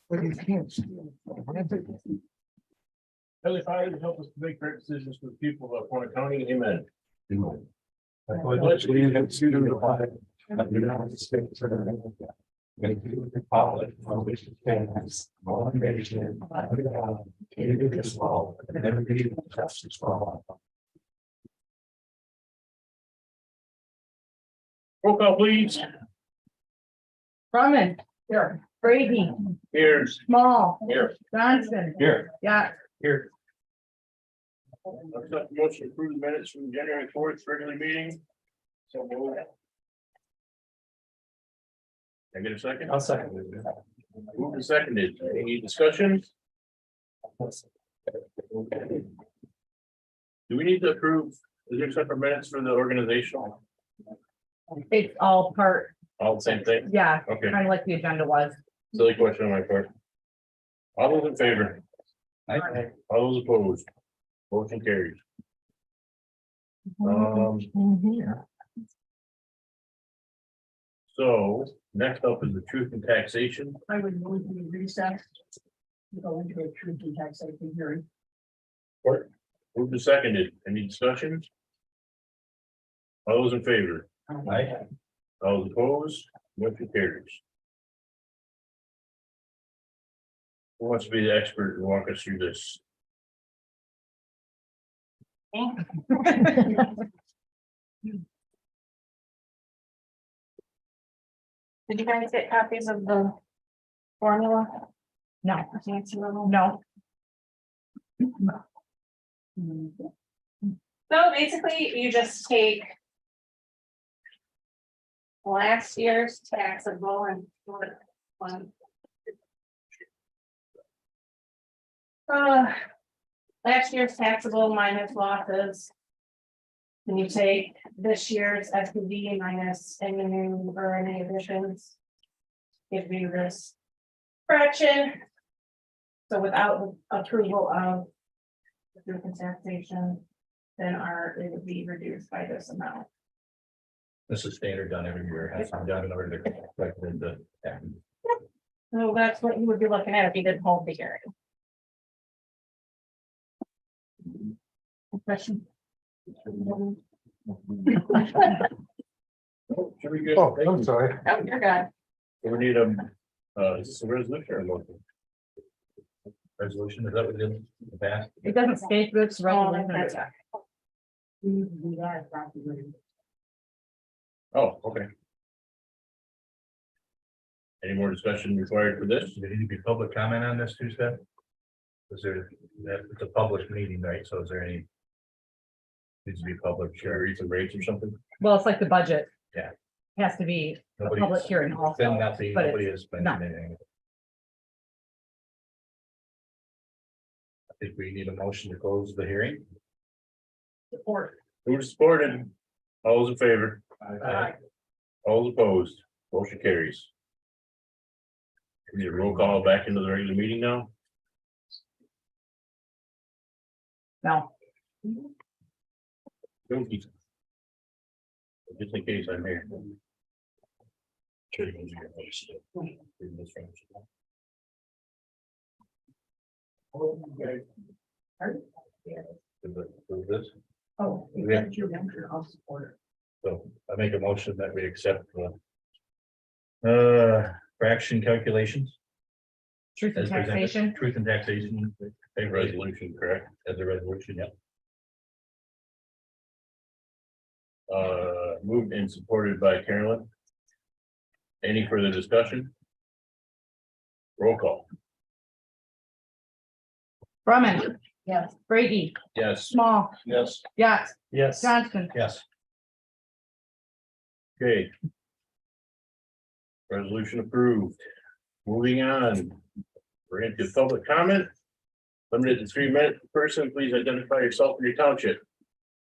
But you can't steal. Holy Father, help us to make correct decisions for the people of Porter County. Amen. I pledge allegiance to the flag of the United States of America. And to the republic for which it stands, one nation, under God, indivisible, and liberty and justice for all. Roll call, please. Drummond. Here. Brady. Here. Small. Here. Johnson. Here. Yeah. Here. Accept the motion to approve the minutes from January 4th regular meeting. So moved. Can I get a second? I'll second Moved and seconded. Any discussion? Do we need to approve, is there separate minutes for the organizational? It's all part, All the same thing? yeah, Okay, kind of like the agenda was. silly question on my part. All those in favor? it. All those opposed? Motion carries. So next up is the truth and taxation. I would move we recess. Go into a truth and taxation hearing. Moved and seconded. Any discussions? All those in favor? Aye. All those opposed? Motion carries. Who wants to be the expert and walk us through this? Did you guys get copies of the formula? No, Fancy little. no. So basically, you just take last year's taxable and one. Last year's taxable minus losses. Then you take this year's SPV minus any new or any additions. Give you this fraction. So without approval of the group taxation, then it would be reduced by this amount. This is standard done every year, has to be done in order to correct the. So that's what you would be looking at if you didn't hold the hearing. Question. Should we get? Oh, I'm sorry. Oh, you're good. We need is this a resolution or a motion? Resolution, is that what it is? The past? It doesn't state this Oh, resolution. that's- We are practically. Oh, okay. Any more discussion required for this? Does there need to be public comment on this too, Steph? Is there, it's a public meeting, right? So is there any? Needs to be public, Should I read some rates or something? Well, it's like the budget. Yeah. Has to be a Nobody's- public hearing Then also. nothing, but nobody it's has not. mentioned anything. I think we need a motion to close the hearing. Support. Who's supported? All those in favor? All those opposed? Motion carries. We need a roll call back into the regular meeting now? No, Okey. Just in case I'm here. This, Oh, if Yeah. that's your motion, I'll support it. so I make a motion that we accept the. Fraction calculations. truth and as presented. taxation. Truth and taxation. A resolution, correct? As a resolution, yeah. Moved and supported by Carolyn. Any further discussion? Roll call. Brumman, Yes. Brady, Yes. Small, Yes. Yax, Yes. Johnston. Yes. Okay. Resolution approved. Moving on. We're into public comment. Limited to 3 minutes. Person, please identify yourself and your township.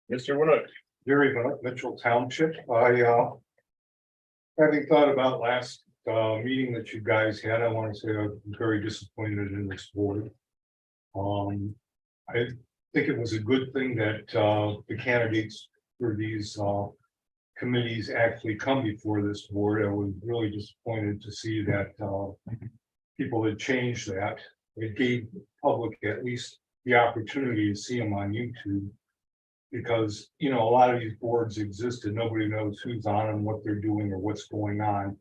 Mr. Winnock. Jerry Bennett, Mitchell Township. Having thought about last meeting that you guys had, I want to say I'm very disappointed in this board. I think it was a good thing that the candidates for these committees actually come before this board. I was really disappointed to see that people had changed that. It gave public at least the opportunity to see them on YouTube. Because, you know, a lot of these boards exist and nobody knows who's on them, what they're doing or what's going on.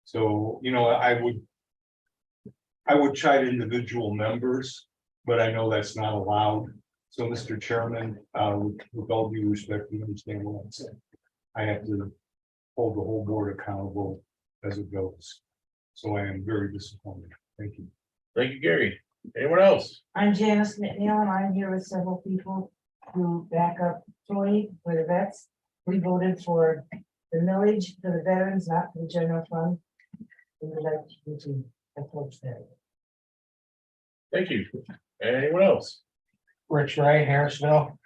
So, you know, I would chide individual members, but I know that's not allowed. So, Mr. Chairman, with all due respect, you understand what I'm saying. I have to hold the whole board accountable as it goes. So I am very disappointed. Thank you. Thank you, Gary. Anyone else? I'm Janice McNeil, and I'm here with several people who back up Troy for the vets. We voted for the millage for the veterans, not for the general fund. We would like you to approach that. Thank you. Anyone else? Rich Ray, Harrisville.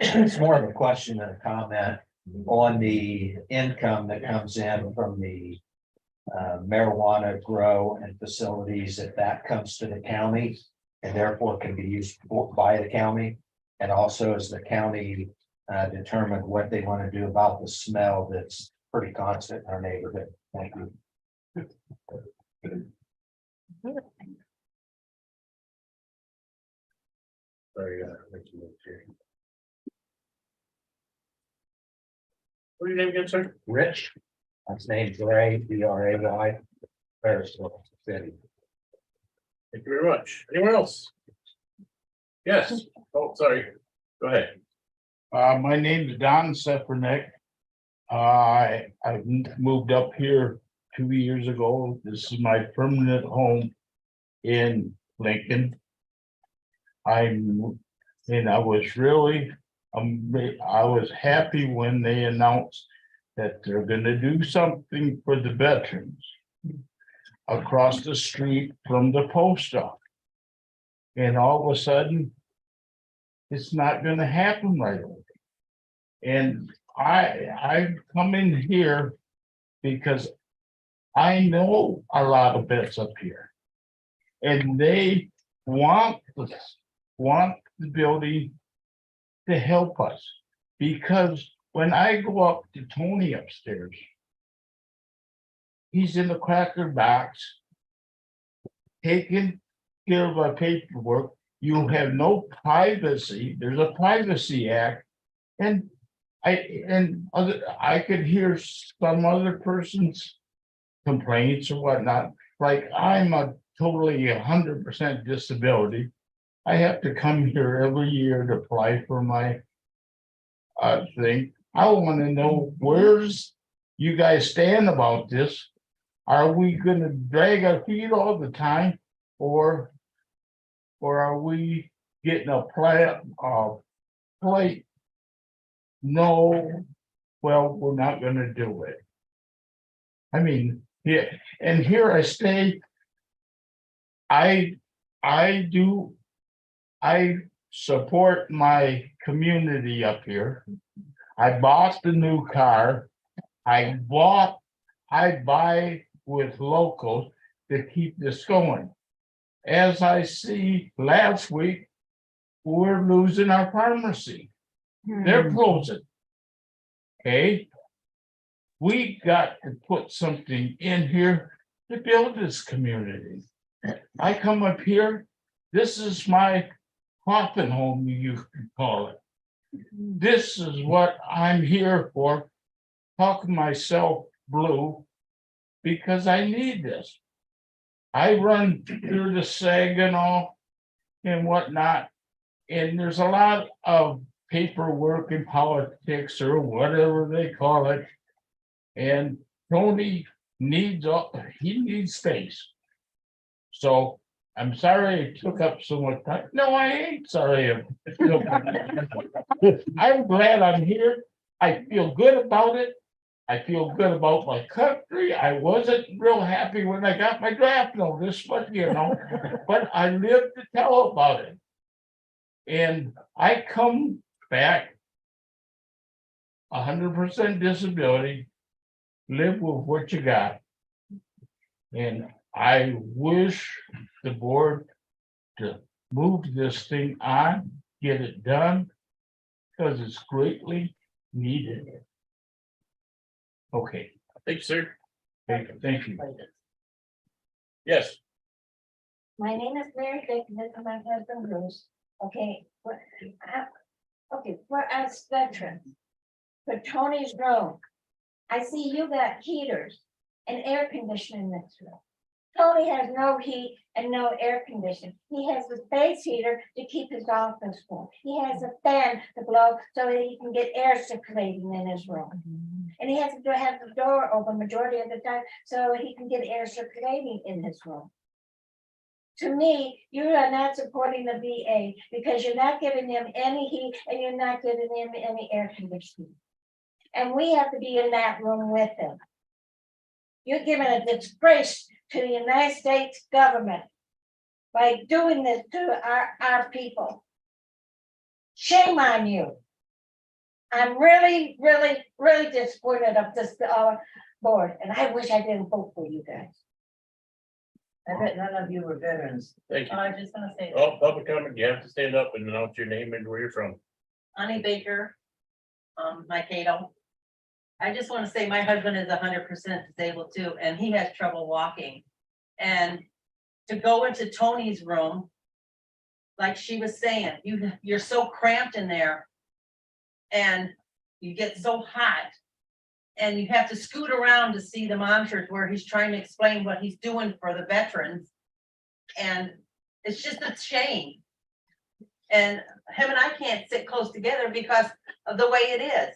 It's more of a question than a comment on the income that comes in from the marijuana grow and facilities, if that comes to the county and therefore can be used by the county. And also as the county determined what they want to do about the smell that's pretty constant in our neighborhood. Thank you. Sorry, thank you, Gary. What is your name again, sir? Rich, his name's Ray, B-R-A-Y, Harrisville City. Thank you very much. Anyone else? Yes. Oh, sorry. Go ahead. My name is Don Sefrenick. I moved up here 2 years ago. This is my permanent home in Lincoln. I was really, I was happy when they announced that they're gonna do something for the veterans across the street from the post office. And all of a sudden, it's not gonna happen right away. And I come in here because I know a lot of vets up here. And they want the building to help us. Because when I go up to Tony upstairs, he's in the cracker box, taking care of our paperwork. You have no privacy. There's a privacy act. And I could hear some other person's complaints or whatnot, like I'm a totally 100% disability. I have to come here every year to apply for my thing. I want to know where's you guys stand about this. Are we gonna drag our feet all the time, or are we getting a plate? No, well, we're not gonna do it. I mean, yeah, and here I stay. I support my community up here. I bought the new car. I buy with locals to keep this going. As I see last week, we're losing our pharmacy. They're closing. Okay. We got to put something in here to build this community. I come up here, this is my coffin home, you can call it. This is what I'm here for, talking myself blue, because I need this. I run through the Saginaw and whatnot, and there's a lot of paperwork in politics or whatever they call it. And Tony needs space. So I'm sorry it took up so much time. No, I ain't sorry. I'm glad I'm here. I feel good about it. I feel good about my country. I wasn't real happy when I got my draft notice, but but I lived to tell about it. And I come back 100% disability, live with what you got. And I wish the board to move this thing on, get it done, because it's greatly needed. Okay, Thank you, sir. thank you. Yes, My name is Mary Dick, and this is my husband Bruce. Okay, for us veterans, for Tony's room, I see you got heaters and air conditioning in this room. Tony has no heat and no air conditioning. He has the space heater to keep his office warm. He has a fan to blow so that he can get air circulating in his room. And he has to have the door open majority of the time so he can get air circulating in his room. To me, you are not supporting the VA because you're not giving them any heat and you're not giving them any air conditioning. And we have to be in that room with them. You're giving a disgrace to the United States government by doing this to our people. Shame on you. I'm really, really, really disappointed of this board, and I wish I didn't vote for you guys. I bet none of you were veterans. thank you. I was just gonna say, Oh, public comment, you have to stand up and announce your name and where you're from. Annie Baker, Mankato. I just want to say my husband is 100% disabled too, and he has trouble walking. And to go into Tony's room, like she was saying, you're so cramped in there, and you get so hot, and you have to scoot around to see the monitors where he's trying to explain what he's doing for the veterans, and it's just a shame. And him and I can't sit close together because of the way it is.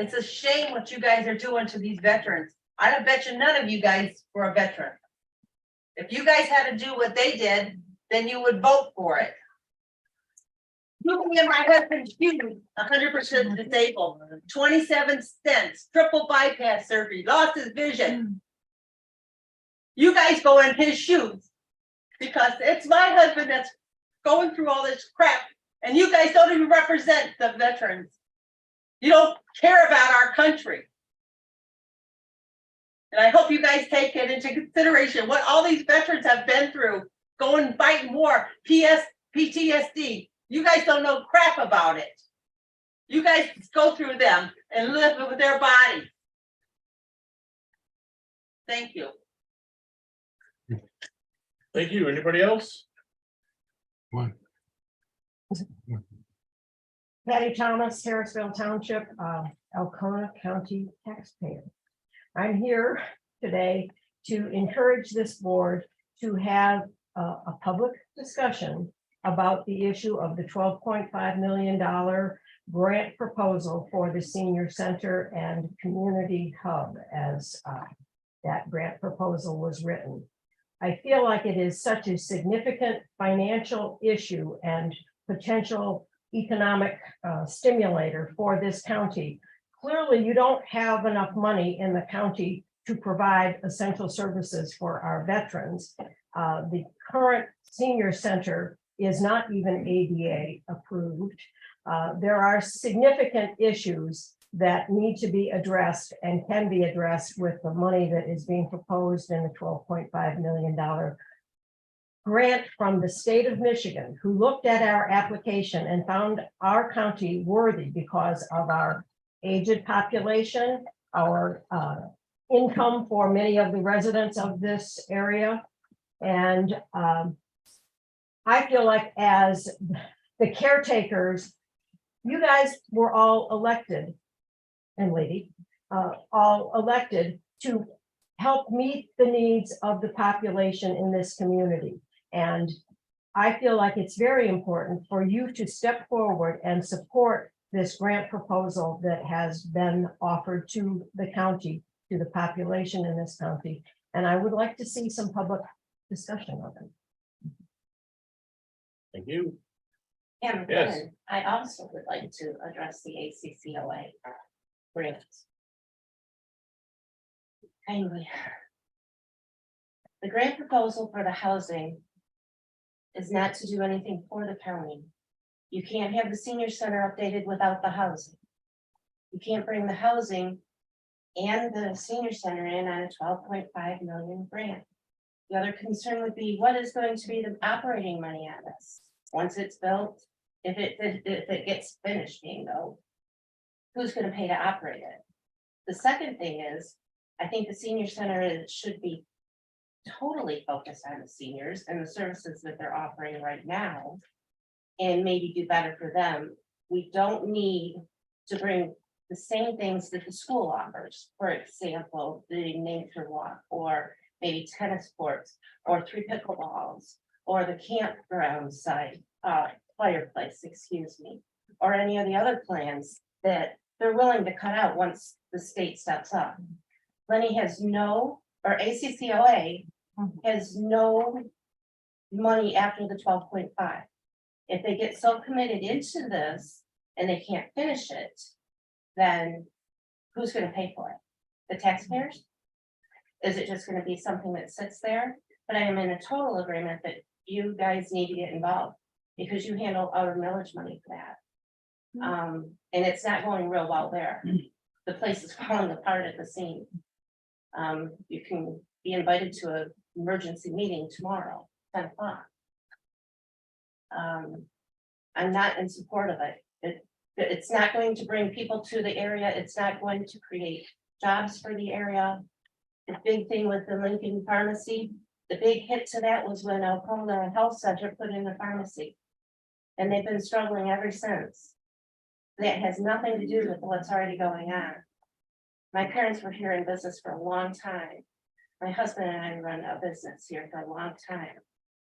It's a shame what you guys are doing to these veterans. I bet you none of you guys were a veteran. If you guys had to do what they did, then you would vote for it. Looking at my husband's shoes, 100% disabled, 27 stents, triple bypass surgery, lost his vision. You guys go in his shoes because it's my husband that's going through all this crap, and you guys don't even represent the veterans. You don't care about our country. And I hope you guys take it into consideration what all these veterans have been through, going fighting war, PTSD, You guys don't know crap about it. You guys go through them and live with their body. Thank you. Thank you. Anybody else? Patty Thomas, Harrisville Township, Alcona County taxpayer. I'm here today to encourage this board to have a public discussion about the issue of the $12.5 million grant proposal for the senior center and community hub as that grant proposal was written. I feel like it is such a significant financial issue and potential economic stimulator for this county. Clearly, you don't have enough money in the county to provide essential services for our veterans. The current senior center is not even ADA approved. There are significant issues that need to be addressed and can be addressed with the money that is being proposed in the $12.5 million grant from the state of Michigan, who looked at our application and found our county worthy because of our aged population, our income for many of the residents of this area. And I feel like as the caretakers, you guys were all elected, and lady, all elected to help meet the needs of the population in this community. And I feel like it's very important for you to step forward and support this grant proposal that has been offered to the county, to the population in this county. And I would like to see some public discussion of it. Thank you. And Yes. then I also would like to address the ACCOA grant. Anyway. The grant proposal for the housing is not to do anything for the county. You can't have the senior center updated without the housing. You can't bring the housing and the senior center in on a $12.5 million grant. The other concern would be what is going to be the operating money on this? Once it's built, if it gets finished being built, who's going to pay to operate it? The second thing is, I think the senior center should be totally focused on the seniors and the services that they're offering right now, and maybe do better for them. We don't need to bring the same things that the school offers, for example, the nature walk, or maybe tennis courts, or 3 pickleballs, or the campground site, fireplace, excuse me, or any of the other plans that they're willing to cut out once the state steps up. Lenny has no, or ACCOA has no money after the 12.5. If they get so committed into this and they can't finish it, then who's going to pay for it? The taxpayers? Is it just going to be something that sits there? But I am in a total agreement that you guys need to get involved because you handle our millage money for that. And it's not going real well there. The place is falling apart at the seam. You can be invited to an emergency meeting tomorrow, 10 o'clock. I'm not in support of it. It's not going to bring people to the area. It's not going to create jobs for the area. The big thing with the Lincoln Pharmacy, the big hit to that was when Alcona Health Center put in a pharmacy. And they've been struggling ever since. That has nothing to do with what's already going on. My parents were here in business for a long time. My husband and I run a business here for a long time.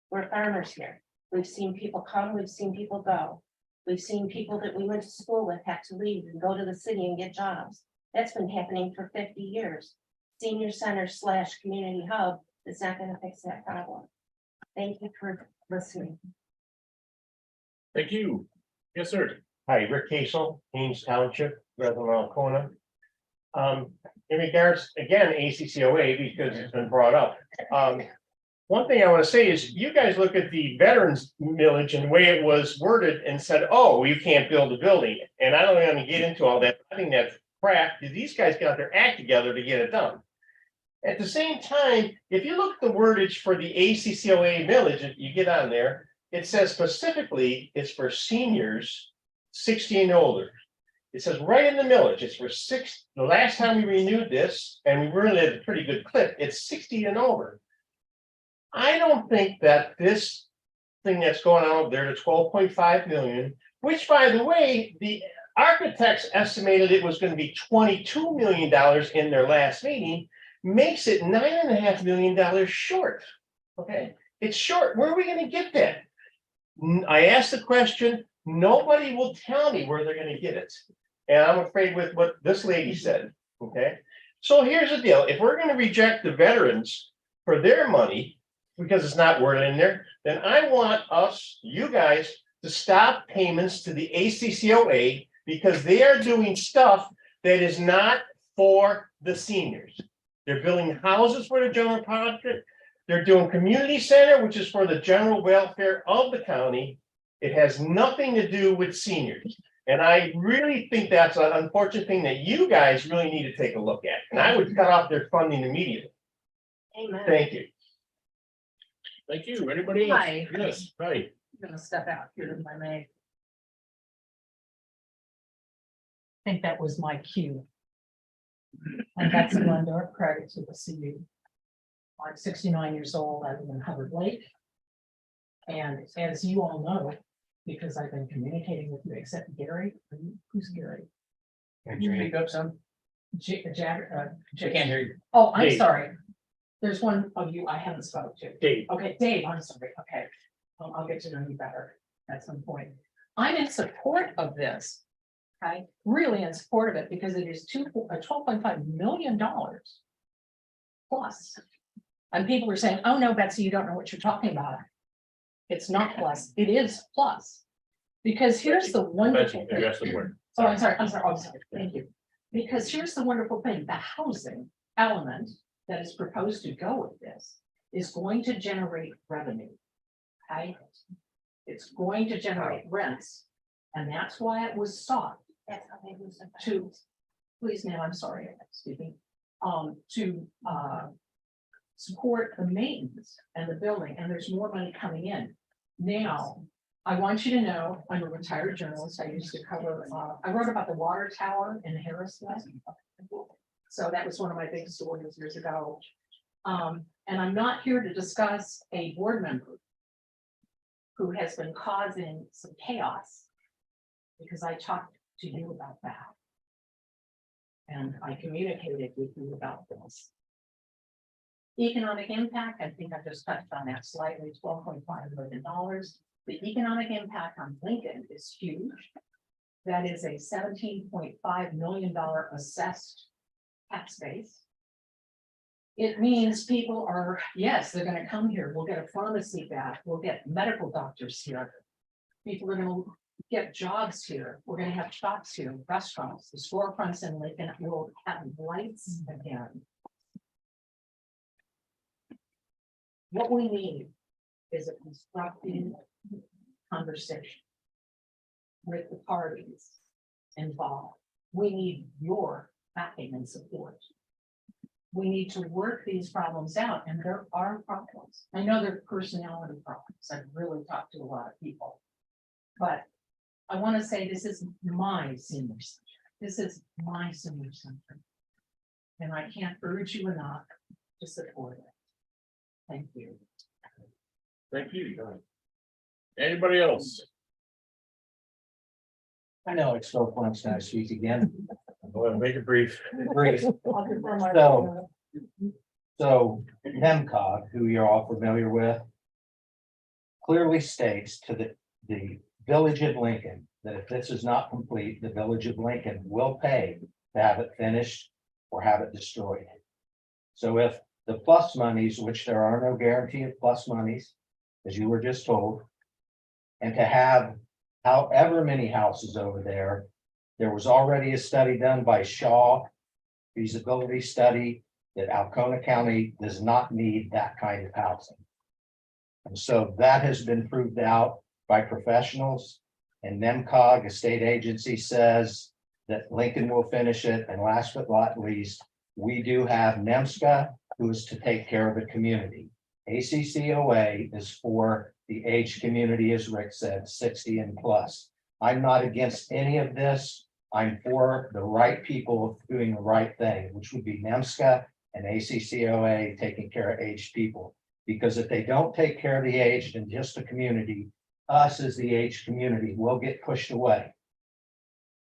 We're farmers here. We've seen people come, we've seen people go. We've seen people that we went to school with have to leave and go to the city and get jobs. That's been happening for 50 years. Senior center / community hub is not going to fix that problem. Thank you for listening. Thank you. Yes, sir. Hi, Rick Casel, Haynes Township, resident of Alcona. In regards, again, ACCOA, because it's been brought up. One thing I want to say is you guys look at the veterans millage and the way it was worded and said, oh, you can't build a building. And I don't want to get into all that. I think that's crap. These guys got their act together to get it done. At the same time, if you look at the wordage for the ACCOA millage, if you get on there, it says specifically it's for seniors 60 and older. It says right in the millage, it's for the last time we renewed this, and we were in a pretty good clip, it's 60 and over. I don't think that this thing that's going on over there, the 12.5 million, which by the way, the architects estimated it was going to be $22 million in their last meeting, makes it $9.5 million short. Okay, it's short. Where are we going to get that? I asked the question, nobody will tell me where they're going to get it. And I'm afraid with what this lady said, okay? So here's the deal, if we're gonna reject the veterans for their money, because it's not worded in there, then I want us, you guys, to stop payments to the ACCOA because they are doing stuff that is not for the seniors. They're building houses for the general public. They're doing community center, which is for the general welfare of the county. It has nothing to do with seniors. And I really think that's an unfortunate thing that you guys really need to take a look at. And I would cut off their funding immediately. Amen. Thank you. Thank you. Anybody else? Hi. Yes, right. I'm gonna step out here if I may. I think that was my cue. And that's Glenda Craig to the CU. I'm 69 years old. I live in Hubbard Lake. And as you all know, because I've been communicating with you, except Gary, who's Gary? Jacobson. Can't hear you. Oh, I'm Dave. sorry. There's one of you I haven't spoke to. Dave. Okay, Dave, I'm sorry. Okay. I'll get to know you better at some point. I'm in support of this. Okay, really in support of it because it is $12.5 million plus. And people are saying, oh no, Betsy, you don't know what you're talking about. It's not plus, it is plus. Because here's the wonderful thing. Address the word. Oh, I'm sorry, thank you. Because here's the wonderful thing, the housing element that is proposed to go with this is going to generate revenue. Okay? It's going to generate rents, and that's why it was sought That's how they lose it. to, please, ma'am, I'm sorry, excuse me, to support the maintenance and the building, and there's more money coming in. Now, I want you to know, I'm a retired journalist. I used to cover, I wrote about the water tower in Harrisville. So that was one of my big stories years ago. And I'm not here to discuss a board member who has been causing some chaos, because I talked to you about that. And I communicated with you about this. Economic impact, I think I just touched on that slightly, $12.5 million. The economic impact on Lincoln is huge. That is a $17.5 million assessed tax base. It means people are, yes, they're gonna come here. We'll get a pharmacy back. We'll get medical doctors here. People are gonna get jobs here. We're gonna have shops here, restaurants, the storefronts in Lincoln will have lights again. What we need is a constructive conversation with the parties involved. We need your backing and support. We need to work these problems out, and there are problems. I know there are personality problems. I've really talked to a lot of people. But I want to say this is my senior center. This is my senior center. And I can't urge you enough to support it. Thank you. Thank you. Anybody else? I know it's still Flint's gonna speak again. Go ahead, make it brief. Brief. I'll confirm my- So NEMCOG, who you're all familiar with, clearly states to the Village of Lincoln that if this is not complete, the Village of Lincoln will pay to have it finished or have it destroyed. So if the plus monies, which there are no guarantee of plus monies, as you were just told, and to have however many houses over there, there was already a study done by Shaw, feasibility study, that Alcona County does not need that kind of housing. And so that has been proved out by professionals, and NEMCOG, a state agency, says that Lincoln will finish it. And last but not least, we do have NEMSCA, who is to take care of the community. ACCOA is for the age community, as Rick said, 60 and plus. I'm not against any of this. I'm for the right people doing the right thing, which would be NEMSCA and ACCOA taking care of aged people. Because if they don't take care of the aged and just the community, us as the aged community will get pushed away.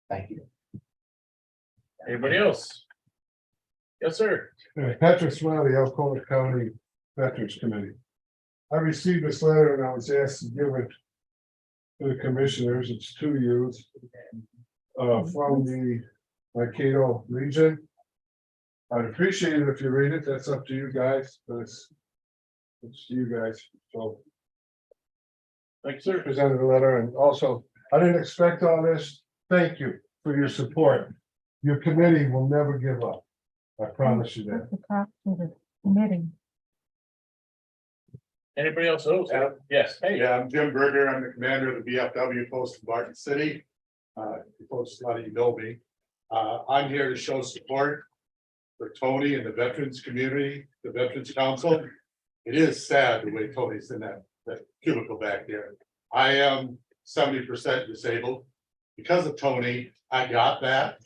Thank you. Anybody else? Yes, sir. Patrick Smiley, Alcona County Veterans Committee. I received this letter and I was asked to give it to the commissioners. It's to you. From the Mankato region. I'd appreciate it if you read it. That's up to you guys, but it's to you guys. So Thanks, sir. presented a letter, and also, I didn't expect all this. Thank you for your support. Your committee will never give up. I promise you that. Anybody else? Oh, yes, hey. Yeah, I'm Jim Berger. I'm the commander of the VFW post in Barton City. Folks, a lot of you know me. I'm here to show support for Tony and the veterans community, the Veterans Council. It is sad the way Tony's in that cubicle back there. I am 70% disabled. Because of Tony, I got that.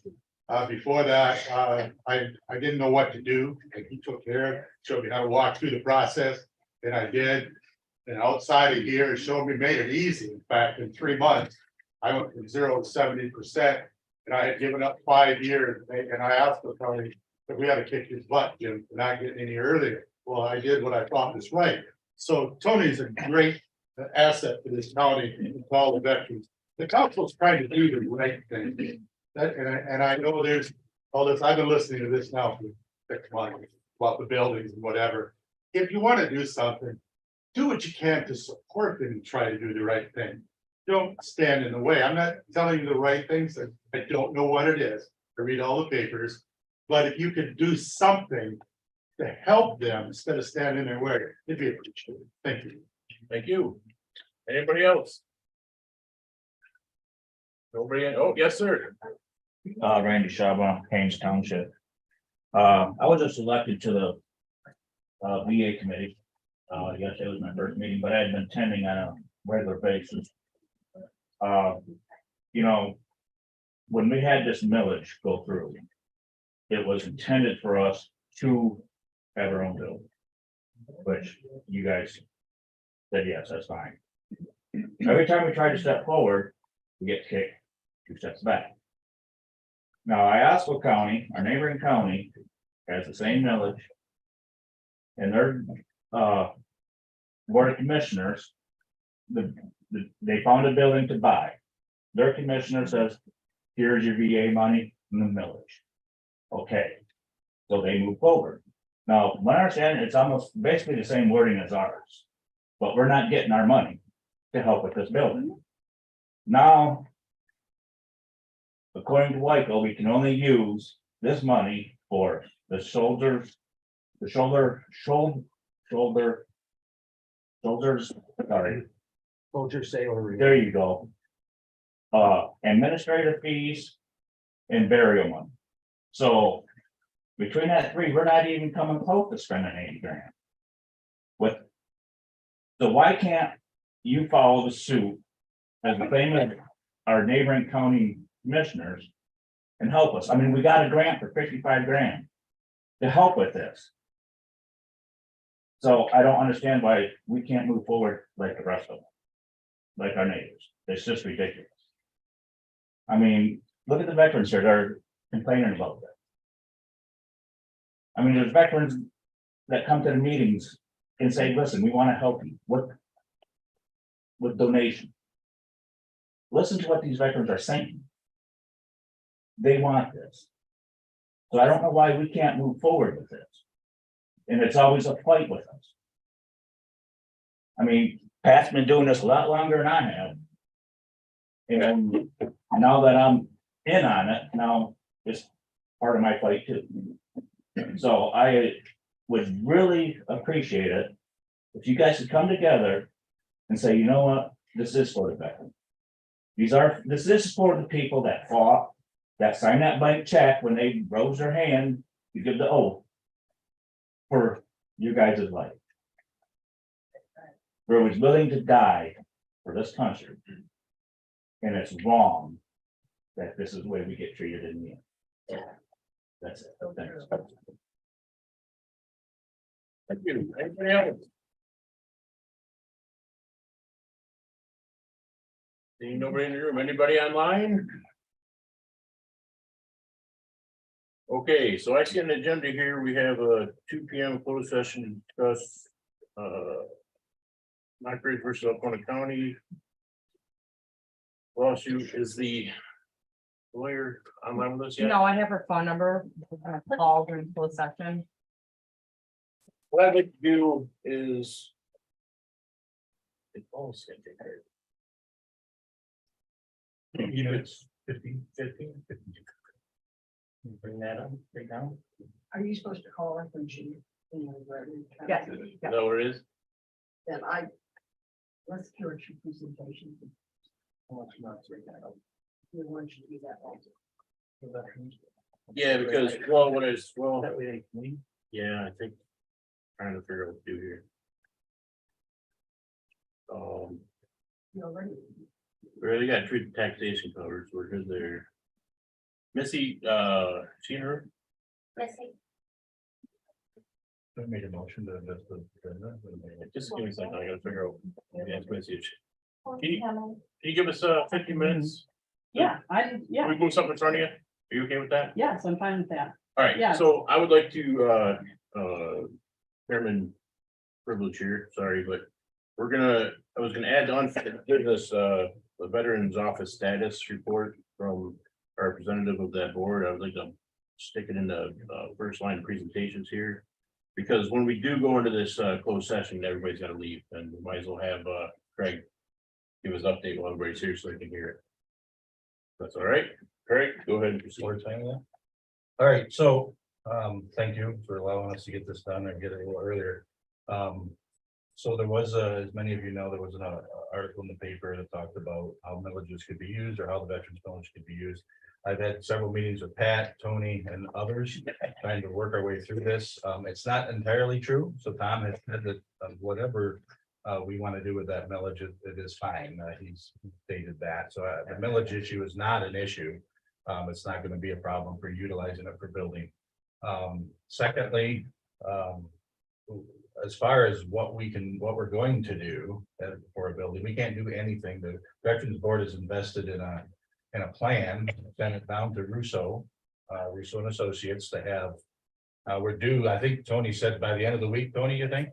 Before that, I didn't know what to do, and he took care of it, showed me how to walk through the process, and I did. And outside of here, it showed me, made it easy. In fact, in 3 months, I went from 0 to 70%, and I had given up 5 years, and I asked the Tony if we had to kick his butt, Jim, for not getting any earlier. Well, I did what I thought was right. So Tony's a great asset for this county and for all the veterans. The council's trying to do the right thing. And I know there's all this, I've been listening to this now for 6 months about the buildings and whatever. If you want to do something, do what you can to support them and try to do the right thing. Don't stand in the way. I'm not telling you the right things. I don't know what it is. I read all the papers. But if you could do something to help them instead of standing in their way, it'd be appreciated. Thank you. Thank you. Anybody else? Nobody, oh, yes, sir. Randy Shaba, Haynes Township. I was just elected to the VA committee. Yes, it was my first meeting, but I had been attending on a regular basis. You know, when we had this millage go through, it was intended for us to have our own building, which you guys said, yes, that's fine. Every time we try to step forward, we get kicked 2 steps back. Now, Iosco County, our neighboring county, has the same millage. And their board of commissioners, they found a building to buy. Their commissioner says, here's your VA money in the millage. Okay, so they move forward. Now, my understanding, it's almost basically the same wording as ours, but we're not getting our money to help with this building. Now, according to WICO, we can only use this money for the shoulders, sorry, Soldier sailor. there you go. Administrative fees and burial money. So between that 3, we're not even coming close to spending 80 grand. So why can't you follow the suit as the same as our neighboring county commissioners and help us? I mean, we got a grant for 55 grand to help with this. So I don't understand why we can't move forward like the rest of them, like our neighbors. It's just ridiculous. I mean, look at the veterans here that are complaining about that. I mean, there's veterans that come to the meetings and say, listen, we want to help you with donation. Listen to what these veterans are saying. They want this. So I don't know why we can't move forward with this. And it's always a fight with us. I mean, Pat's been doing this a lot longer than I have. And now that I'm in on it, now it's part of my fight too. So I would really appreciate it if you guys could come together and say, you know what, this is for the veterans. This is for the people that fought, that signed that blank check when they rose their hand to give the oath for you guys' life. who was willing to die for this country. And it's wrong that this is the way we get treated in the end. That's it. Thanks. Thank you. Anybody else? Seeing nobody in the room, anybody online? Okay, so I see an agenda here, we have a 2 p.m. closed session to discuss Knoxbridge versus Alcona County. Lawsuit. Is the lawyer online with us yet? No, I have her phone number, call during closed session. What I'd like to do is. It's almost gonna take care of it. You know, it's 15. Bring that up right now. Are you supposed to call her when she? Yes. Is that what it is? Then let's hear your presentation. We want you to do that also. Yeah, because, well, what is, well, yeah, I think. Trying to figure out what to do here. You already. We already got treated taxation covers, we're good there. Missy, she in her? Missy. I made a motion to invest Just give me a second, I gotta figure out. Yeah, Missy. Can Can you give us 50 minutes? Yeah, Can we move something in front of you? Are you okay with that? yes, I'm fine with that. All right, Yeah. so I would like to, chairman privilege here, sorry, but I was gonna add on business, the Veterans Office status report from our representative of that board. I would like to stick it in the first line of presentations here. Because when we do go into this closed session, everybody's gotta leave, and we might as well have Craig give us update while everybody's here so they can hear it. That's all right. Craig, go ahead and proceed. All right, so, thank you for allowing us to get this done and get it a little earlier. So there was, as many of you know, there was an article in the paper that talked about how villages could be used or how the veterans village could be used. I've had several meetings with Pat, Tony, and others trying to work our way through this. It's not entirely true. So Tom has said that whatever we want to do with that millage, it is fine. He's stated that. So the millage issue is not an issue. It's not going to be a problem for utilizing it for building. Secondly, as far as what we're going to do for a building, we can't do anything. The Veterans Board is invested in a plan, send it down to Russo and Associates to have. We're due, I think Tony said by the end of the week, Tony, you think?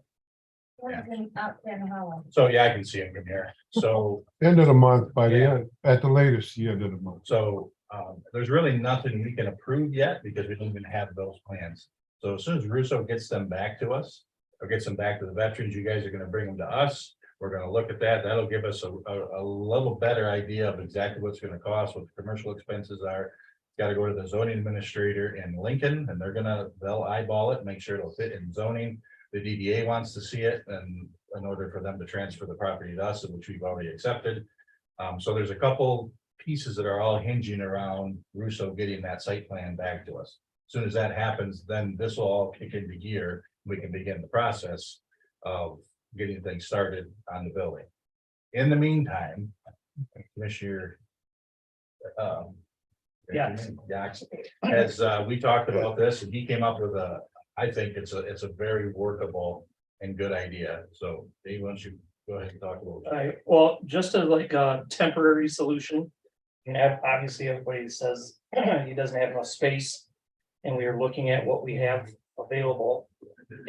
So yeah, I can see him from here. So End of the month, by the end, at the latest, the end of the month. So there's really nothing we can approve yet because we don't even have those plans. So as soon as Russo gets them back to us, or gets them back to the veterans, you guys are gonna bring them to us. We're gonna look at that. That'll give us a little better idea of exactly what's gonna cost, what the commercial expenses are. Got to go to the zoning administrator in Lincoln, and they'll eyeball it, make sure it'll fit in zoning. The DDA wants to see it, and in order for them to transfer the property to us, which we've already accepted. So there's a couple pieces that are all hinging around Russo getting that site plan back to us. As soon as that happens, then this will all kick into gear. We can begin the process of getting things started on the building. In the meantime, Commissioner as we talked about this, and he came up with I think it's a very workable and good idea. So Dave, why don't you go ahead and talk a little bit? Right, well, just as like a temporary solution, obviously everybody says he doesn't have enough space. And we are looking at what we have available.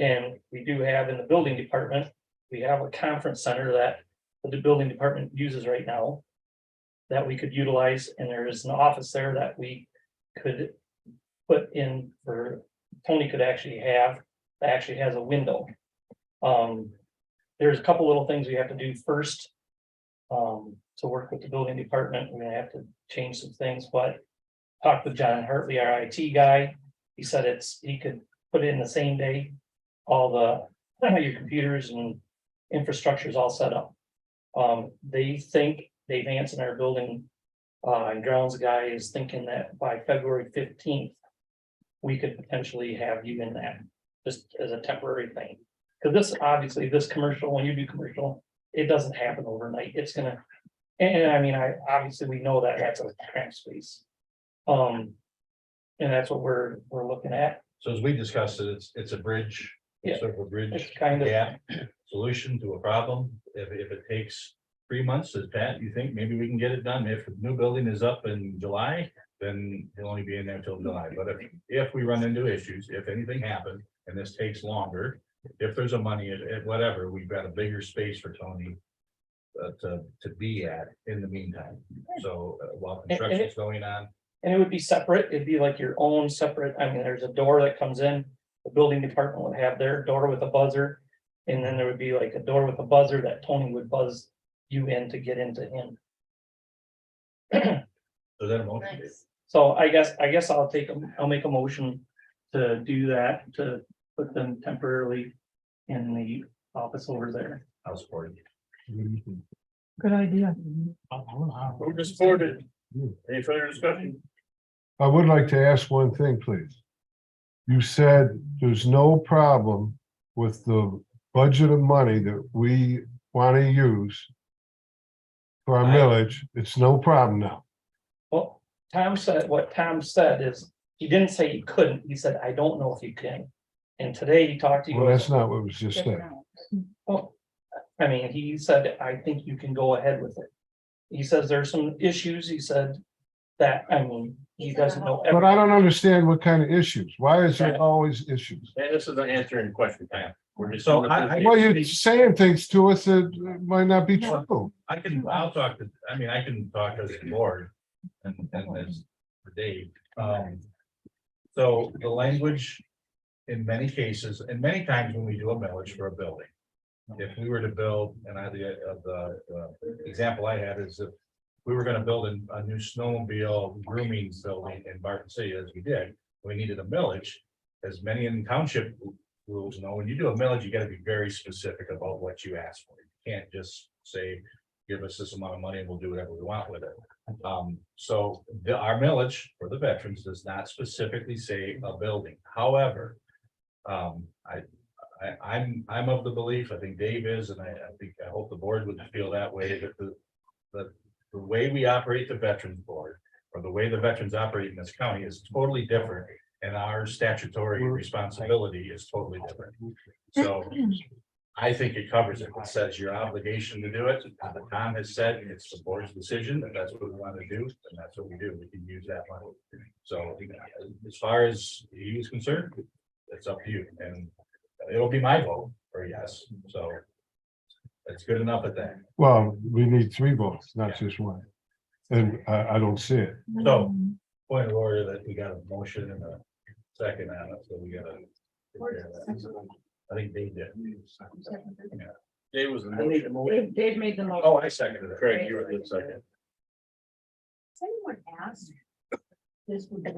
And we do have in the building department, we have a conference center that the building department uses right now that we could utilize, and there is an office there that we could put in for Tony could actually have, that actually has a window. There's a couple little things we have to do first. To work with the building department, we're gonna have to change some things, but talked with John Hartley, our IT guy. He said he could put it in the same day. All your computers and infrastructure is all set up. They think Dave Hanson, our building and grounds guy, is thinking that by February 15th, we could potentially have you in that, just as a temporary thing. Because this, obviously, this commercial, when you do commercial, it doesn't happen overnight. It's gonna, and I mean, obviously, we know that that's a cramped space. And that's what we're looking at. So as we discussed it, it's a bridge. Yeah. Sort of a bridge. It's kind of- gap solution to a problem. If it takes 3 months, as Pat, you think maybe we can get it done? If the new building is up in July, then he'll only be in there until July. But if we run into issues, if anything happens, and this takes longer, if there's a money at whatever, we've got a bigger space for Tony to be at in the meantime. So while construction's going on, And it would be separate, it'd be like your own separate, I mean, there's a door that comes in, the building department would have their door with a buzzer. And then there would be like a door with a buzzer that Tony would buzz you in to get into him. so that motion. So I guess I'll make a motion to do that, to put them temporarily in the office over there. I'll support it. Good idea. Who just supported? Any further discussion? I would like to ask one thing, please. You said there's no problem with the budget of money that we want to use for our millage. It's no problem now. Well, what Tom said is, he didn't say he couldn't, he said, I don't know if you can. And today he talked to you. Well, that's not what was just said. Well, I mean, he said, I think you can go ahead with it. He says there's some issues, he said that, I mean, he doesn't know. But I don't understand what kind of issues. Why is there always issues? And this is an answering question, Pam. We're just. So Well, you're saying things to us that might not be true. I'll talk to, I mean, I can talk as the board and as for Dave. So the language in many cases, and many times when we do a millage for a building. If we were to build, and the example I had is if we were gonna build a new snowmobile grooming building in Barton City, as we did, we needed a millage. As many in township rules know, when you do a millage, you gotta be very specific about what you ask for. You can't just say, give us this amount of money and we'll do whatever we want with it. So our millage for the veterans does not specifically say a building. However, I'm of the belief, I think Dave is, and I hope the board would feel that way, that the way we operate the Veterans Board, or the way the veterans operate in this county is totally different. And our statutory responsibility is totally different. So I think it covers it. It says your obligation to do it. Tom has said it's the board's decision, if that's what we want to do, and that's what we do. We can use that money. So as far as he's concerned, it's up to you, and it'll be my vote for yes, so. It's good enough at that. Well, we need 3 votes, not just one. And I don't see it. So, point of order that we got a motion and a second on it, so we gotta. take care of that. I think Dave did. Dave was the motion. Dave made the motion. Oh, I seconded it. Craig, you were the second. Has anyone asked? This would be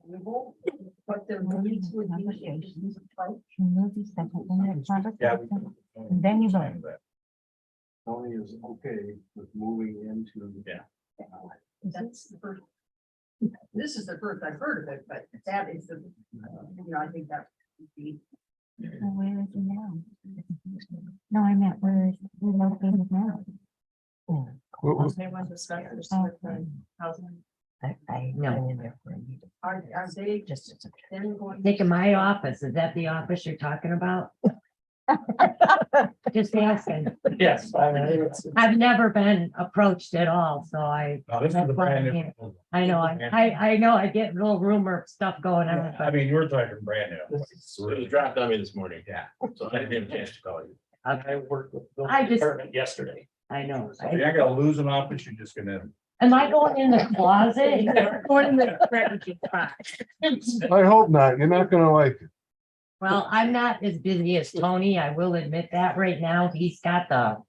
available, what their needs would be. Yeah. Then you vote. Tony is okay with moving into. Yeah. That's the first. This is the first I've heard of it, but that is the, I think that would be. Where is it now? No, I meant where is located now? They want to discuss this with the housing. I know. Are they Just. then going? Think of my office, is that the office you're talking about? Just asking. Yes, I mean, it's. I've never been approached at all, so I. No, this is the brand new. I know, I know, I get little rumor stuff going on. I mean, you were talking brand new. It was dropped on me this morning, Yeah. so I didn't have a chance to call you. I worked with the I building just- department yesterday. I know. So you're not gonna lose an office, you're just gonna. Am I going in the closet? Going in the strategy spot? I hope not. You're not gonna like it. Well, I'm not as busy as Tony, I will admit that right now. He's got the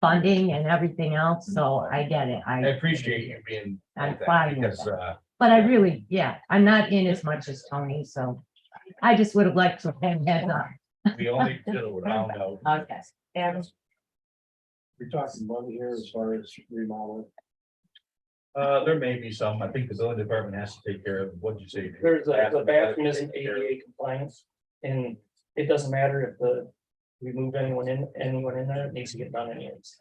funding and everything else, so I get it. I appreciate you being. I'm like that, fine with because, But I really, yeah, I'm not in as much as Tony, so I just would have liked to have heads up. We only do it round out. Okay. And We're talking money here as far as remodeling. There may be some, I think the building department has to take care of, what'd you say? The bathroom isn't ADA compliance, and it doesn't matter if the we move anyone in there, it needs to get done anyways.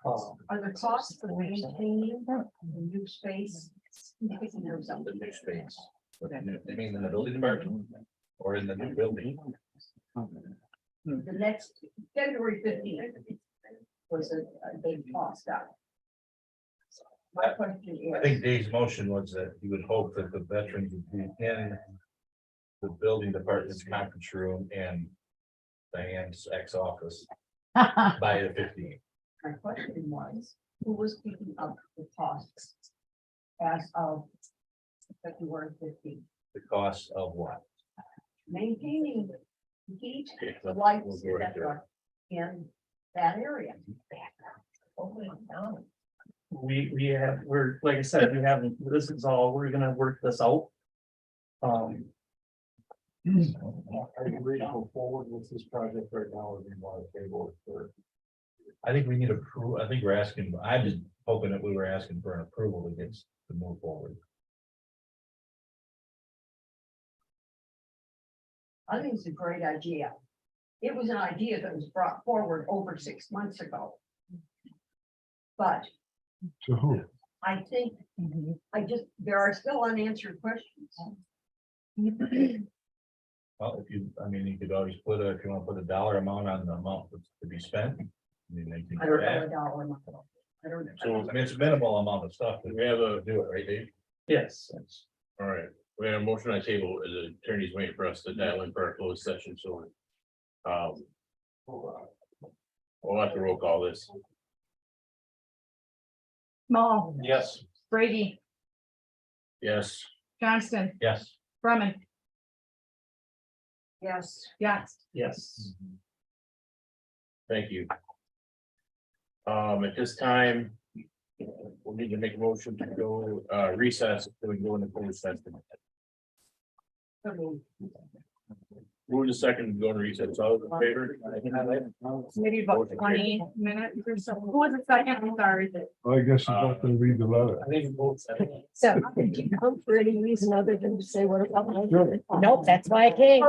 Are the costs for maintaining the new space? There's The new space. I mean, in the building department or in the new building. The next February 15th was a big cost out. My question is. I think Dave's motion was that he would hope that the veterans would be in the building department's conference room and Diane's ex-office by the 15th. My question was, who was picking up the costs as of February 15th? The cost of what? Maintaining the heat, Okay, the we'll lights, go right etc. in that area. Oh, my God. We're, like I said, we haven't, this is all, we're gonna work this out. Are you ready to go forward with this project right now, or do you want to table it for? I think we need approval. I think we're asking, I'm just hoping that we were asking for an approval to get to move forward. I think it's a great idea. It was an idea that was brought forward over 6 months ago. But To who? I think, there are still unanswered questions. Well, if you, I mean, you could always put a, if you want to put a dollar amount on the amount that's to be spent. I mean, they can I do don't know that. a dollar amount. I don't So know. I mean, it's a minimal amount of stuff. we have a, Do it, right, Dave? Yes. all right, we have a motion on the table, the attorney's waiting for us to dial in for our closed session, so. We'll have to roll call this. Small, Yes. Brady, Yes. Johnston, Yes. Brumman, Yes. Yax. Yes. Thank you. At this time, we'll need to make a motion to go recess, so we can go into closed session. Move the second, to go into recess, all those in favor? Maybe about 20 minutes or so. Who was the second? I'm sorry. I guess you're not gonna read the letter. I think both. So did you come for any reason other than to say what about my? Sure. Nope, that's why I came.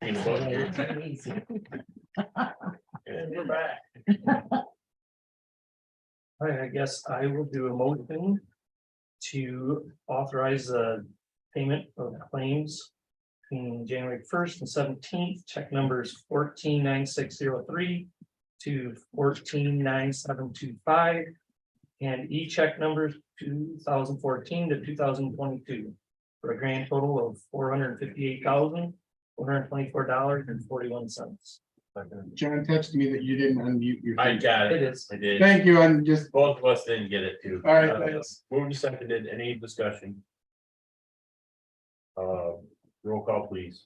Peanut butter. And we're back. All right, I guess I will do a motion to authorize the payment of claims between January 1st and 17th, check numbers 149603 to 149725. And e-check numbers 2014 to 2022 for a grand total of $458,124.41. John texted me that you didn't unmute your. I got It it. is. I did. Thank you, I'm just, Both of us didn't get it too. all right, thanks. Moved and seconded, any discussion? Roll call, please.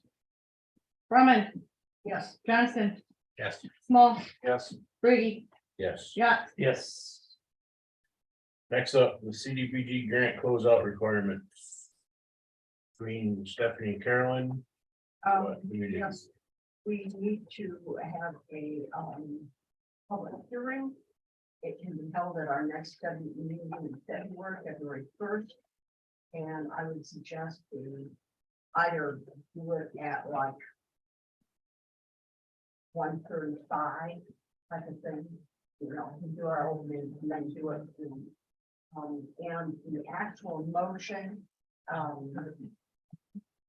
Brumman. Yes. Johnson, Yes. Small, Yes. Brady, Yes. Yachts. Yes. Next up, the CDBG grant closeout requirements. Between Stephanie and Carolyn. What do we do? Yes, we need to have a, public hearing. It can be held at our next meeting in February 1st. And I would suggest we either do it at like 1:35 type of thing, we do our own meeting and then do it. And the actual motion,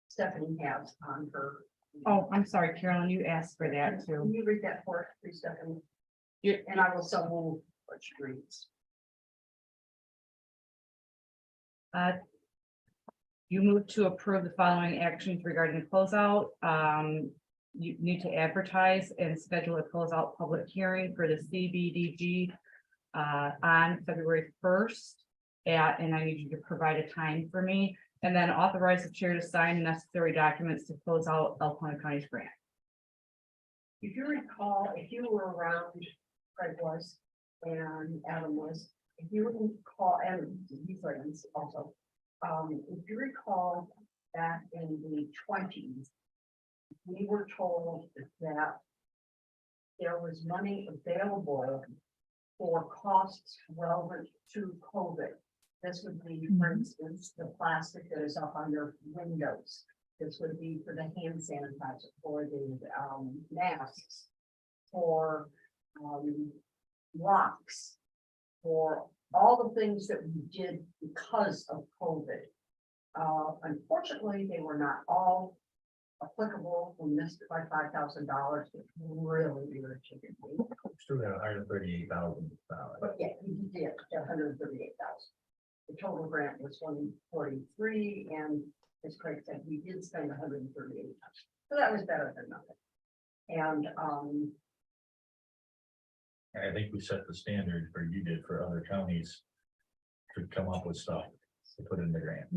Stephanie has on her. Oh, I'm sorry, Carolyn, you asked for that too. Can you read that for us, please, Stephanie? Yeah. And I will so move what she reads. You move to approve the following actions regarding the closeout. You need to advertise and schedule a closeout public hearing for the CBDG on February 1st. And I need you to provide a time for me, and then authorize the chair to sign the necessary documents to close out Alcona County's grant. If you recall, if you were around, Craig was, and Adam was, if you recall, and these ladies also, if you recall, back in the 20s, we were told that there was money available for costs relevant to COVID. This would be, for instance, the plastic that is up on your windows. This would be for the hand sanitizer, for the masks, for locks, for all the things that we did because of COVID. Unfortunately, they were not all applicable. We missed it by $5,000, which really irritated me. Still got $138,000. But yeah, we did 138,000. The total grant was 143, and as Craig said, we did spend 138,000. So that was better than nothing. And I think we set the standard for you did for other counties to come up with stuff to put in the grant.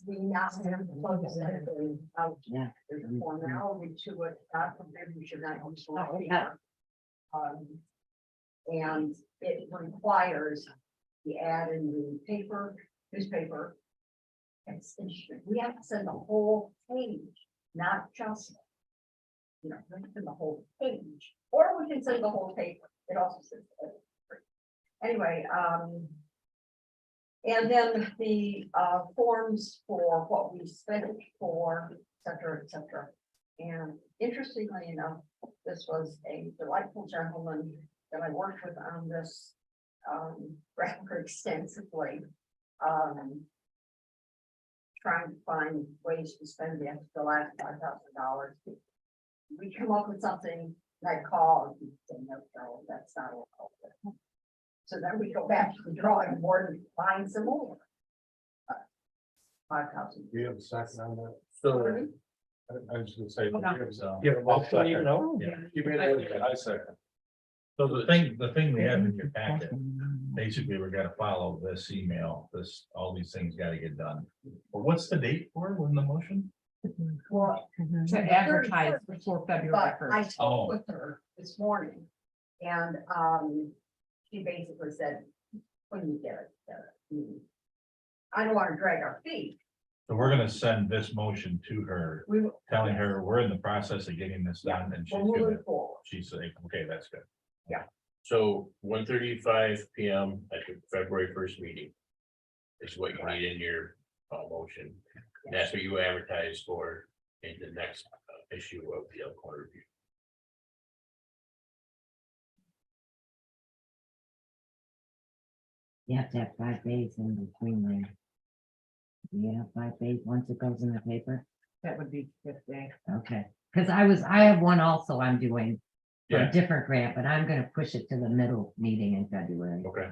we now have to focus everything out. There's a formality to it. God forbid we should not use paper. And it requires the ad in the paper, newspaper. It's interesting. We have to send the whole page, not just, we can send the whole page, or we can send the whole paper. It also says. Anyway, and then the forms for what we spent it for, et cetera, and interestingly enough, this was a delightful gentleman that I worked with on this rather extensively, trying to find ways to spend the last $5,000. We come up with something, and I call and say, no, that's not all. So then we go back to the drawing board and find some more. 5,000. We have a second on that. So I was gonna say. You have a motion, you know? Yeah. You made it, I second. So the thing we have in your packet, basically, we're gonna follow this email, all these things gotta get done. But what's the date for when the motion? Well, To advertise before February but I 1st. spoke with her this morning, and she basically said, when you get it, I don't want to drag our feet. So we're gonna send this motion to her, We will. telling her we're in the process of getting this done, and she's We're gonna, moving forward. she's like, okay, that's good. So 1:35 PM at the February 1st meeting. is what you need in your motion. And that's what you advertise for in the next issue of the Elkhorn Review. You have to have 5 days in between there. Yeah, 5 days, once it goes in the paper, That would be fifth day. okay, because I have one also I'm doing. For Yeah. a different grant, but I'm gonna push it to the middle meeting in February. Okay.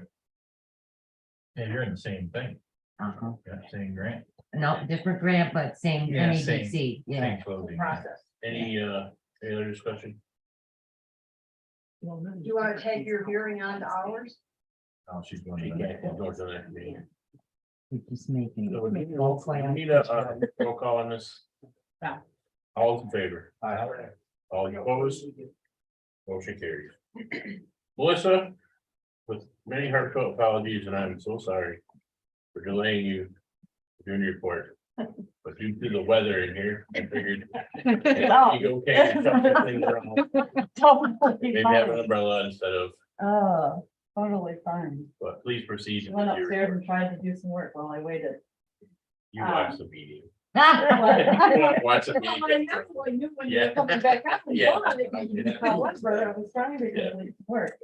Yeah, you're in the same thing, Uh-huh. yeah, same grant, No, different grant, but same Yeah, NEDC, yeah. same closing. Process. Any other discussion? Do you want to take your hearing on to ours? Oh, she's going She to. can't go to the next meeting. We're just making. So we need That's why I'm a roll call on this. Yeah. All in favor? All opposed? Motion carries. Melissa, with many heartfelt apologies, and I'm so sorry for delaying you doing your report. But due to the weather in here, I figured. it'd be okay to shuffle things around. Maybe have an umbrella instead of, Oh, totally fine. but please proceed. Went with your upstairs report. and tried to do some work while I waited. You watch the meeting. sorry. Watch the I meeting. know, I knew when you Yeah. were coming back up and Yeah. gone, it made me call Westboro. I was trying to complete some work.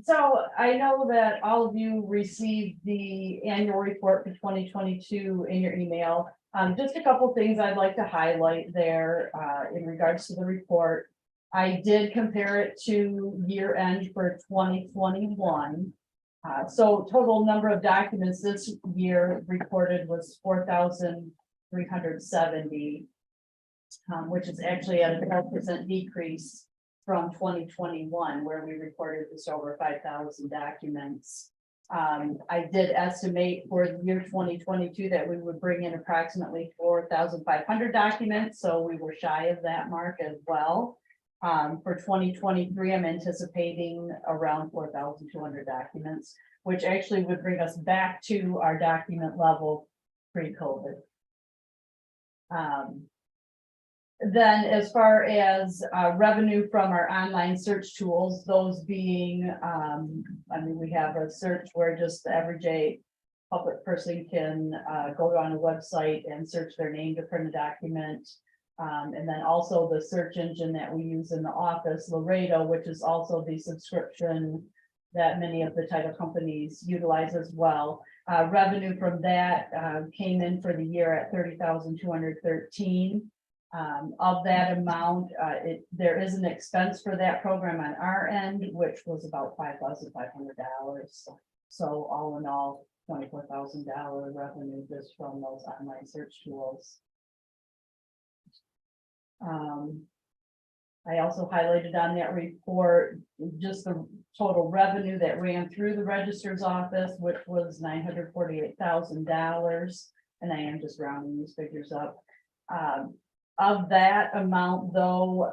So I know that all of you received the annual report for 2022 in your email. Just a couple things I'd like to highlight there, in regards to the report. I did compare it to year end for 2021. So total number of documents this year recorded was 4,370. Which is actually a 12% decrease from 2021, where we recorded just over 5,000 documents. I did estimate for the year 2022 that we would bring in approximately 4,500 documents, so we were shy of that mark as well. For 2023, I'm anticipating around 4,200 documents, which actually would bring us back to our document level pre-COVID. Then as far as revenue from our online search tools, those being, I mean, we have a search where just the everyday public person can go on a website and search their name to print a document. And then also the search engine that we use in the office, Laredo, which is also the subscription that many of the title companies utilize as well. Revenue from that came in for the year at 30,213. Of that amount, there is an expense for that program on our end, which was about $5,500. So all in all, $24,000 revenue just from those online search tools. I also highlighted on that report, just the total revenue that ran through the registrar's office, which was $948,000. And I am just rounding these figures up. Of that amount, though,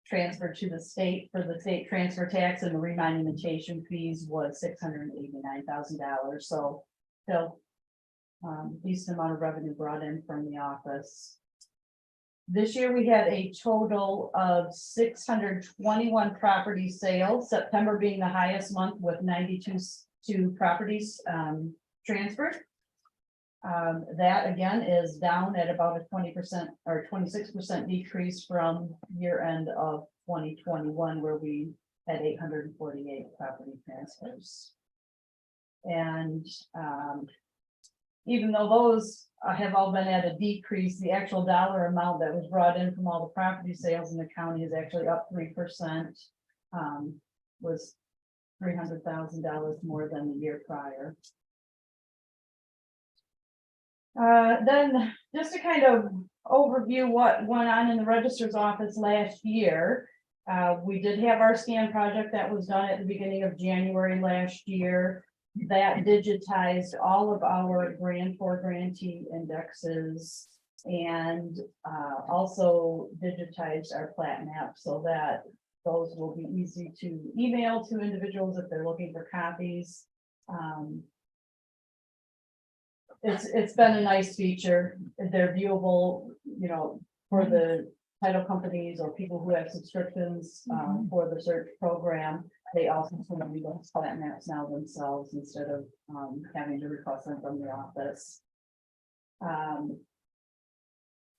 transferred to the state for the state transfer tax and the remonumentation fees was $689,000. So still decent amount of revenue brought in from the office. This year, we had a total of 621 property sales, September being the highest month with 92 properties transferred. That again is down at about a 20% or 26% decrease from year end of 2021, where we had 848 property transfers. And even though those have all been at a decrease, the actual dollar amount that was brought in from all the property sales in the county is actually up 3%. Was $300,000 more than the year prior. Then just to kind of overview what went on in the registrar's office last year. We did have our scan project that was done at the beginning of January last year. That digitized all of our grantor grantee indexes and also digitized our plat map so that those will be easy to email to individuals if they're looking for copies. It's been a nice feature. They're viewable, you know, for the title companies or people who have subscriptions, for the search program, they also send me those plat maps now themselves instead of, having to request them from the office.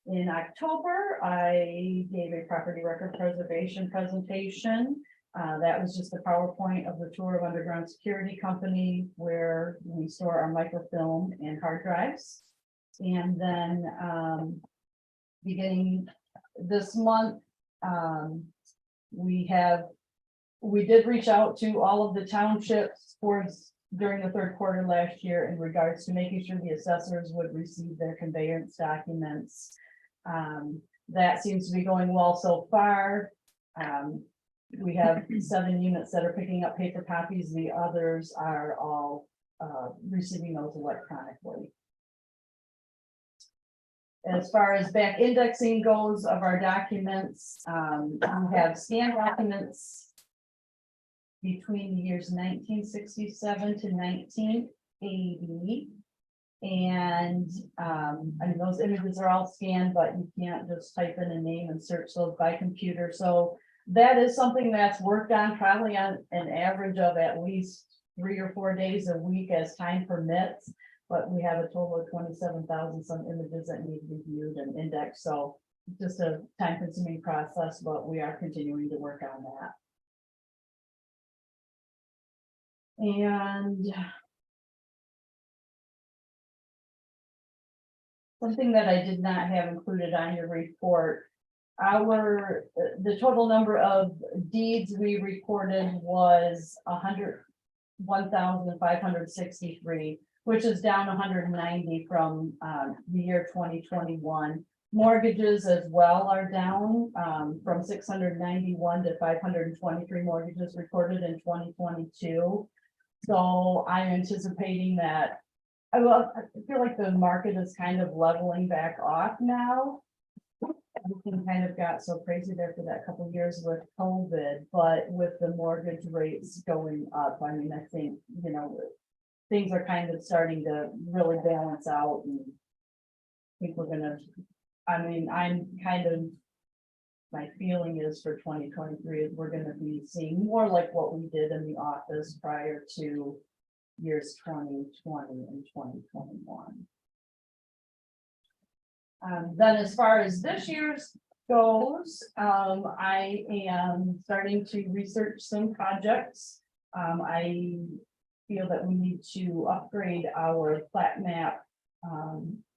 In October, I gave a property record preservation presentation. That was just a PowerPoint of the tour of underground security company where we store our microfilm and hard drives. And then, beginning this month, we did reach out to all of the townships during the third quarter last year in regards to making sure the assessors would receive their conveyance documents. That seems to be going well so far. We have 7 units that are picking up paper copies. The others are all receiving those electronically. As far as back indexing goes of our documents, we have scanned documents between the years 1967 to 1980. And I mean, those images are all scanned, but you can't just type in a name and search those by computer. So that is something that's worked on probably on an average of at least 3 or 4 days a week as time permits. But we have a total of 27,000 some images that need to be viewed and indexed. So just a time consuming process, but we are continuing to work on that. And something that I did not have included on your report, the total number of deeds we recorded was 101,563, which is down 190 from the year 2021. Mortgages as well are down from 691 to 523 mortgages recorded in 2022. So I'm anticipating that I feel like the market is kind of leveling back off now. Everything kind of got so crazy there for that couple of years with COVID, but with the mortgage rates going up, I mean, I think, you know, things are kind of starting to really balance out, and I think we're gonna, I mean, I'm kind of, my feeling is for 2023 is we're gonna be seeing more like what we did in the office prior to years 2020 and 2021. Then as far as this year's goes, I am starting to research some projects. I feel that we need to upgrade our plat map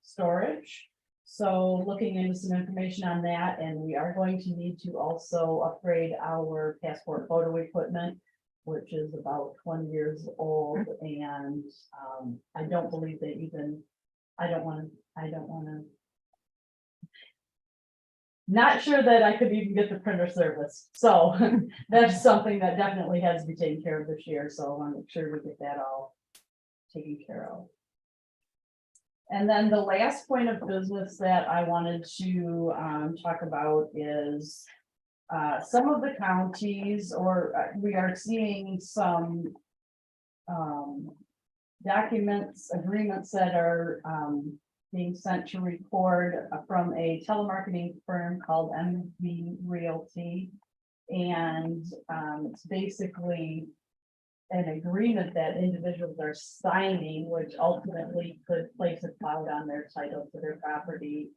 storage. So looking into some information on that, and we are going to need to also upgrade our passport photo equipment, which is about 20 years old. And I don't believe that even, I don't want to, not sure that I could even get the printer service. So that's something that definitely has to be taken care of this year. So I want to make sure we get that all taken care of. And then the last point of business that I wanted to talk about is some of the counties, or we are seeing some documents, agreements that are being sent to record from a telemarketing firm called MV Realty. And it's basically an agreement that individuals are signing, which ultimately could place a cloud on their title to their property,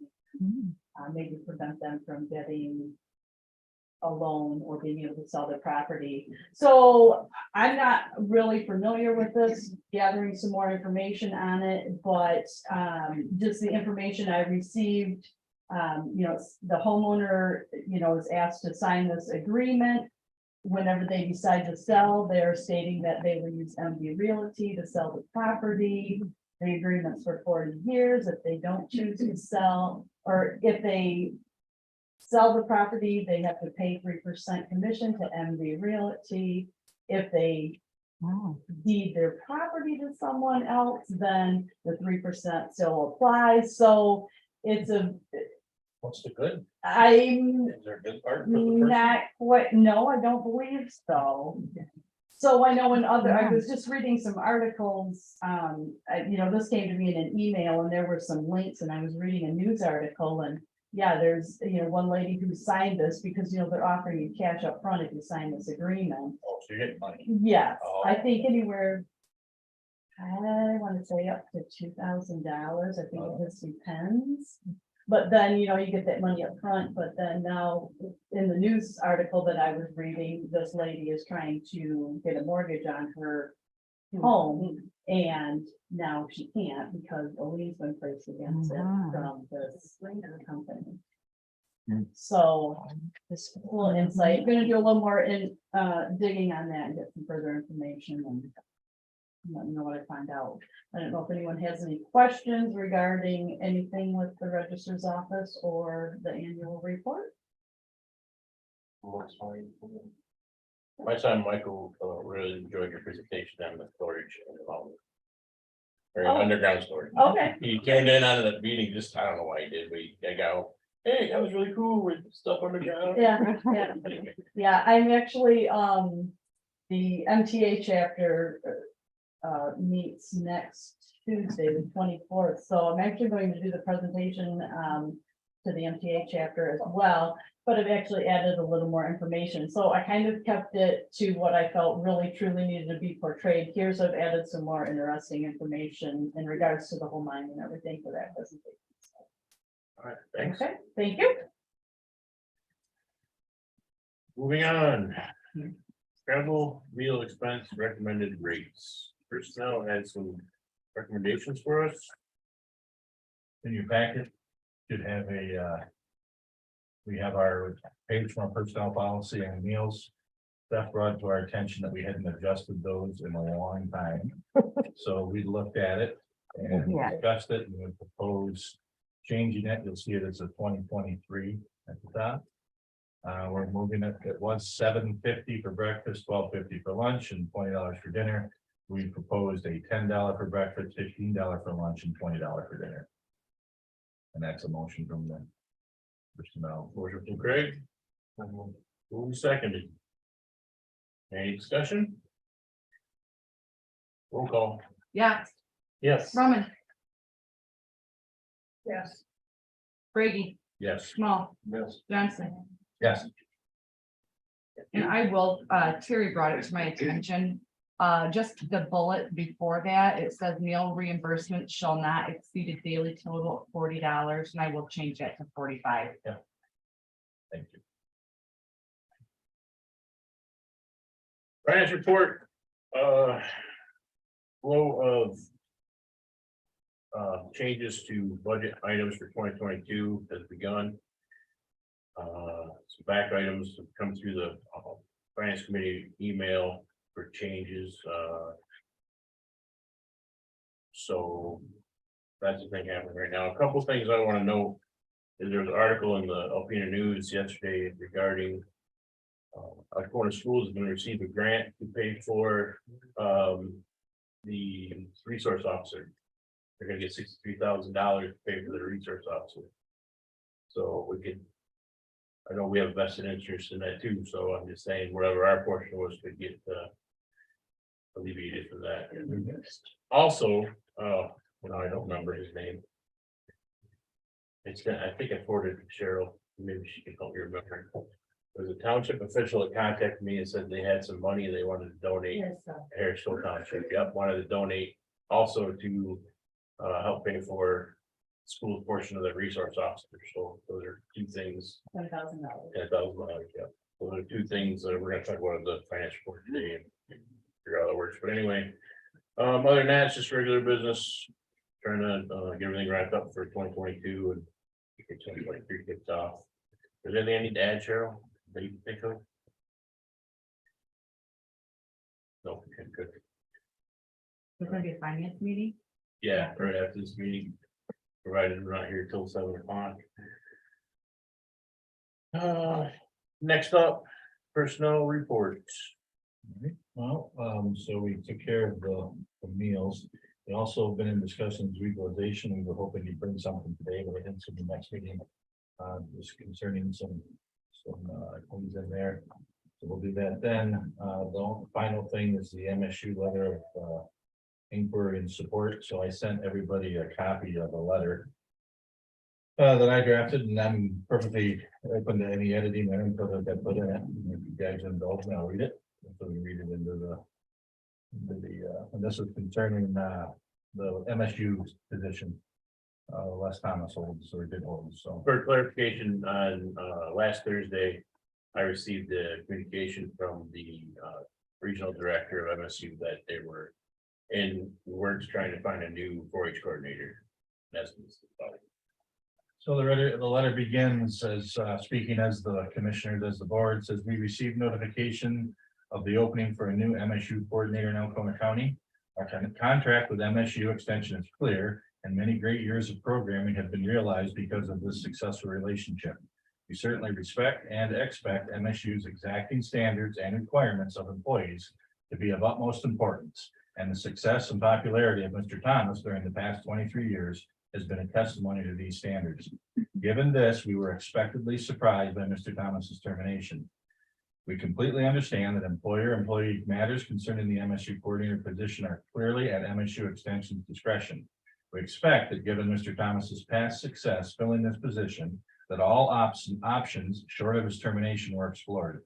maybe prevent them from getting a loan or being able to sell their property. So I'm not really familiar with this, gathering some more information on it, but just the information I received, you know, the homeowner, you know, is asked to sign this agreement. Whenever they decide to sell, they're stating that they will use MV Realty to sell the property. The agreement's for 40 years. If they don't choose to sell, or if they sell the property, they have to pay 3% commission to MV Realty. If they deed their property to someone else, then the 3% still applies. So it's a, What's the good? I'm Is there a good part? for the person? not quite, no, I don't believe so. So I know in other, I was just reading some articles, you know, this came to me in an email and there were some links, and I was reading a news article, and yeah, there's, one lady who signed this because, they're offering you cash up front if you sign this agreement. Oh, so you're getting money. Yes, Oh. I think anywhere. I want to say up to $2,000. I think it just depends. But then, you get that money up front, but then now in the news article that I was reading, this lady is trying to get a mortgage on her home. And now she can't because a lien's been placed against it from this company. So this little insight, gonna do a little more in digging on that and get some further information and let me know what I find out. I don't know if anyone has any questions regarding anything with the registrar's office or the annual report. Looks fine. My son Michael really enjoyed your presentation on the storage and all. Or Oh. underground storage. Okay. He came in on the meeting, just, I don't know why he did, but I go, hey, that was really cool with stuff underground. Yeah, yeah. Yeah, I'm actually, the MTA chapter meets next Tuesday, the 24th. So I'm actually going to do the presentation to the MTA chapter as well, but I've actually added a little more information. So I kind of kept it to what I felt really truly needed to be portrayed here. So I've added some more interesting information in regards to the whole mine and everything for that presentation. All right, thanks. Okay, thank you. Moving on. Travel meal expense recommended rates. Personnel had some recommendations for us. In your packet, should have we have our page from our personnel policy on meals. That brought to our attention that we hadn't adjusted those in a long time. So we looked at it and discussed it and we proposed changing it. You'll see it as a 2023 at the top. We're moving it. It was $7.50 for breakfast, $12.50 for lunch, and $20 for dinner. We proposed a $10 for breakfast, $15 for lunch, and $20 for dinner. And that's a motion from the personnel. Motion from Craig. Who seconded? Any discussion? Roll call. Yeah, Yes. Roman, Yes. Brady, Yes. Small, Yes. Johnson. Yes. And I will, Terry brought it to my attention. Just the bullet before that, it says meal reimbursement shall not exceed a daily total of $40, and I will change that to 45. Thank you. Finance report, flow of changes to budget items for 2022 has begun. Some back items have come through the finance committee email for changes. So that's the thing happening right now. A couple things I want to know is there's an article in the Alpena News yesterday regarding Alpena Schools is going to receive a grant to pay for the resource officer. They're gonna get $63,000 to pay for the resource officer. So we could, I know we have vested interest in that too, so I'm just saying whatever our portion was could get alleviated for that. Also, I don't remember his name. It's gonna, I think I forwarded it to Cheryl, maybe she can help me remember. There's a township official that contacted me and said they had some money they wanted to donate. Harrisville Township, yep, wanted to donate also to help pay for school portion of the resource officer. So those are two things. $10,000. $10,000, yeah. Those are two things that we're gonna talk about in the financial report today and figure out how that works. But anyway, other than that, it's just regular business. Trying to get everything wrapped up for 2022 and get 2023 kicked off. Is there anything I need to add, Cheryl, that you can think of? No, okay, good. There's gonna be a finance meeting. Yeah, right after this meeting, provided we're not here till 7 o'clock. Next up, personnel reports. Well, so we took care of the meals. We also been in discussions legalization. We were hoping to bring something today, but I didn't see the next meeting. Just concerning some things in there. So we'll do that then. The final thing is the MSU letter of inquiry and support. So I sent everybody a copy of the letter. that I drafted, and I'm perfectly open to any editing or input that I put in it. If you guys indulge me, I'll read it. So we read it into and this is concerning, the MSU position. Les Thomas holds, or did hold, so. For clarification, on last Thursday, I received a communication from the regional director of MSU that they were in works trying to find a new 4-H coordinator. That's So the letter begins as speaking as the commissioners, as the board says, we received notification of the opening for a new MSU coordinator in Alcona County. Our contract with MSU Extension is clear, and many great years of programming have been realized because of this successful relationship. We certainly respect and expect MSU's exacting standards and requirements of employees to be of utmost importance, and the success and popularity of Mr. Thomas during the past 23 years has been a testimony to these standards. Given this, we were expectedly surprised by Mr. Thomas's termination. We completely understand that employer-employee matters concerning the MSU coordinator position are clearly at MSU Extension's discretion. We expect that given Mr. Thomas's past success filling this position, that all options short of his termination were explored.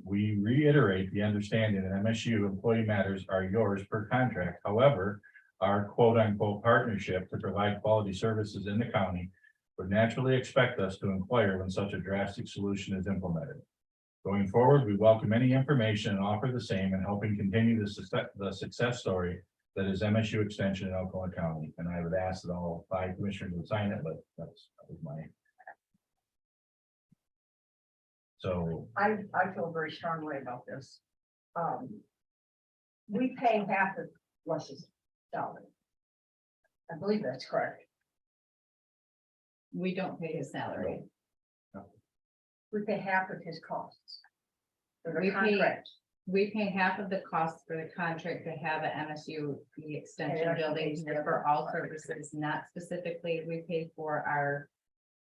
We reiterate the understanding that MSU employee matters are yours per contract. However, our quote-unquote partnership to provide quality services in the county would naturally expect us to inquire when such a drastic solution is implemented. Going forward, we welcome any information and offer the same in helping continue the success story that is MSU Extension in Alcona County. And I would ask that all 5 commissioners would sign it, but that was my. So I feel very strongly about this. We pay half of Les's salary. I believe that's correct. We don't pay his salary. We pay half of his costs. For the We pay- contract. We pay half of the cost for the contract to have an MSU, the extension building here for all services, not specifically, we pay for our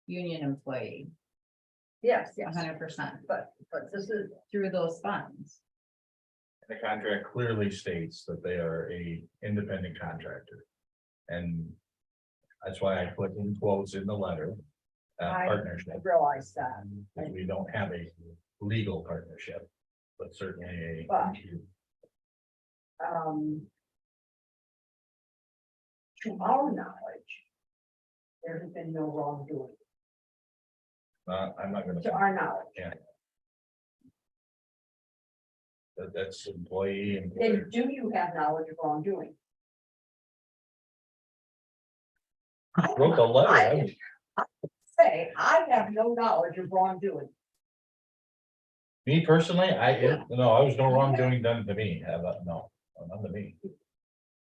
union employee, Yes, yes, 100%, but this is, through those funds. the contract clearly states that they are a independent contractor. And that's why I put in quotes in the letter, I partnership, realize that. because we don't have a legal partnership, but certainly a. But- To our knowledge, there has been no wrongdoing, I'm not gonna. to our knowledge. That's employee and. Then do you have knowledge of wrongdoing? Wrote the letter. Say, I have no knowledge of wrongdoing. Me personally, I was no wrongdoing done to me. No, none to me.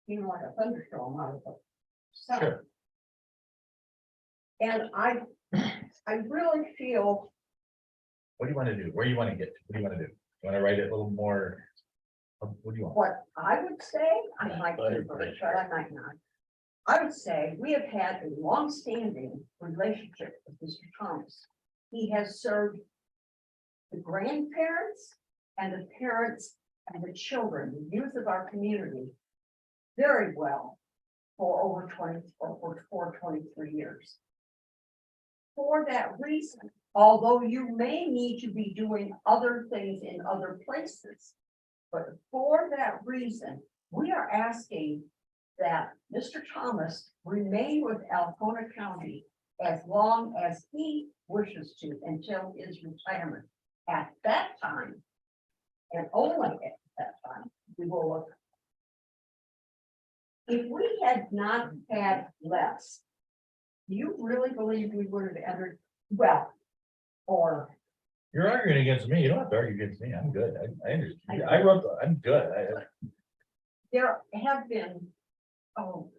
You know, like a thunderstorm out of the sun. Sure. And I really feel, What do you want to do? Where do you want to get to? What do you want to do? You want to write it a little more? What do you want? what I would say, I might be very sure, I might not. I would say we have had a long-standing relationship with Mr. Thomas. He has served the grandparents and the parents and the children, the youth of our community very well for over 23 years. For that reason, although you may need to be doing other things in other places, but for that reason, we are asking that Mr. Thomas remain with Alcona County as long as he wishes to until his retirement. At that time, and only at that time, we will look. If we had not had less, do you really believe we would have entered, well, or You're arguing against me. You don't have to argue against me. I'm good. I understand. I wrote, I'm good. there have been, Well,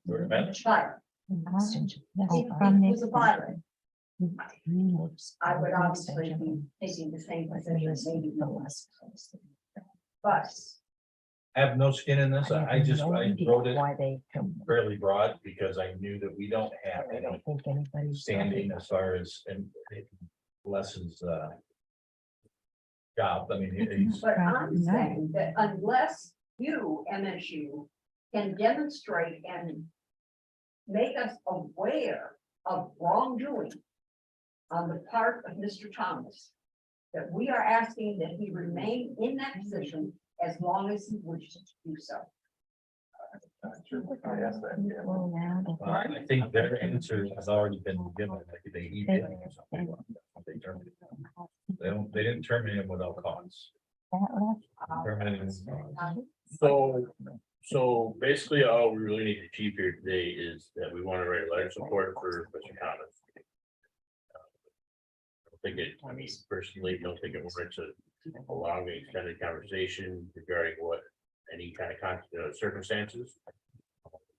we're about- Fire. It was a violent. I would obviously be taking the same position, maybe no less. But I have no skin in this. I just, I wrote it Why they. fairly broad because I knew that we don't have I any don't think anybody's. standing as far as and lessons job. I mean, he's, But I'm saying that unless you, MSU, can demonstrate and make us aware of wrongdoing on the part of Mr. Thomas, that we are asking that he remain in that position as long as he wishes to do so. I think their answer has already been given, like they emailed or something. They terminated him. They didn't terminate him without cause. Terminated him without cause. So basically, all we really need to achieve here today is that we want to write a letter of support for Mr. Thomas. I don't think it, I mean, personally, don't think it warrants a long extended conversation regarding what any kind of circumstances.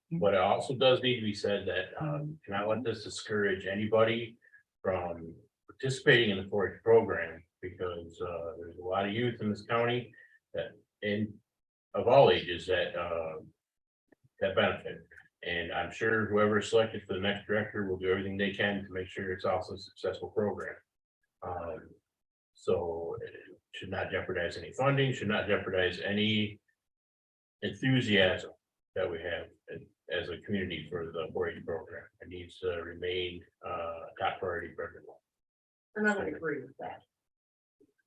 But it also does need to be said that cannot let this discourage anybody from participating in the 4-H program, because there's a lot of youth in this county that, and of all ages, that benefit. And I'm sure whoever is selected for the next director will do everything they can to make sure it's also a successful program. So it should not jeopardize any funding, should not jeopardize any enthusiasm that we have as a community for the 4-H program. It needs to remain top priority for everyone. And I would agree with that.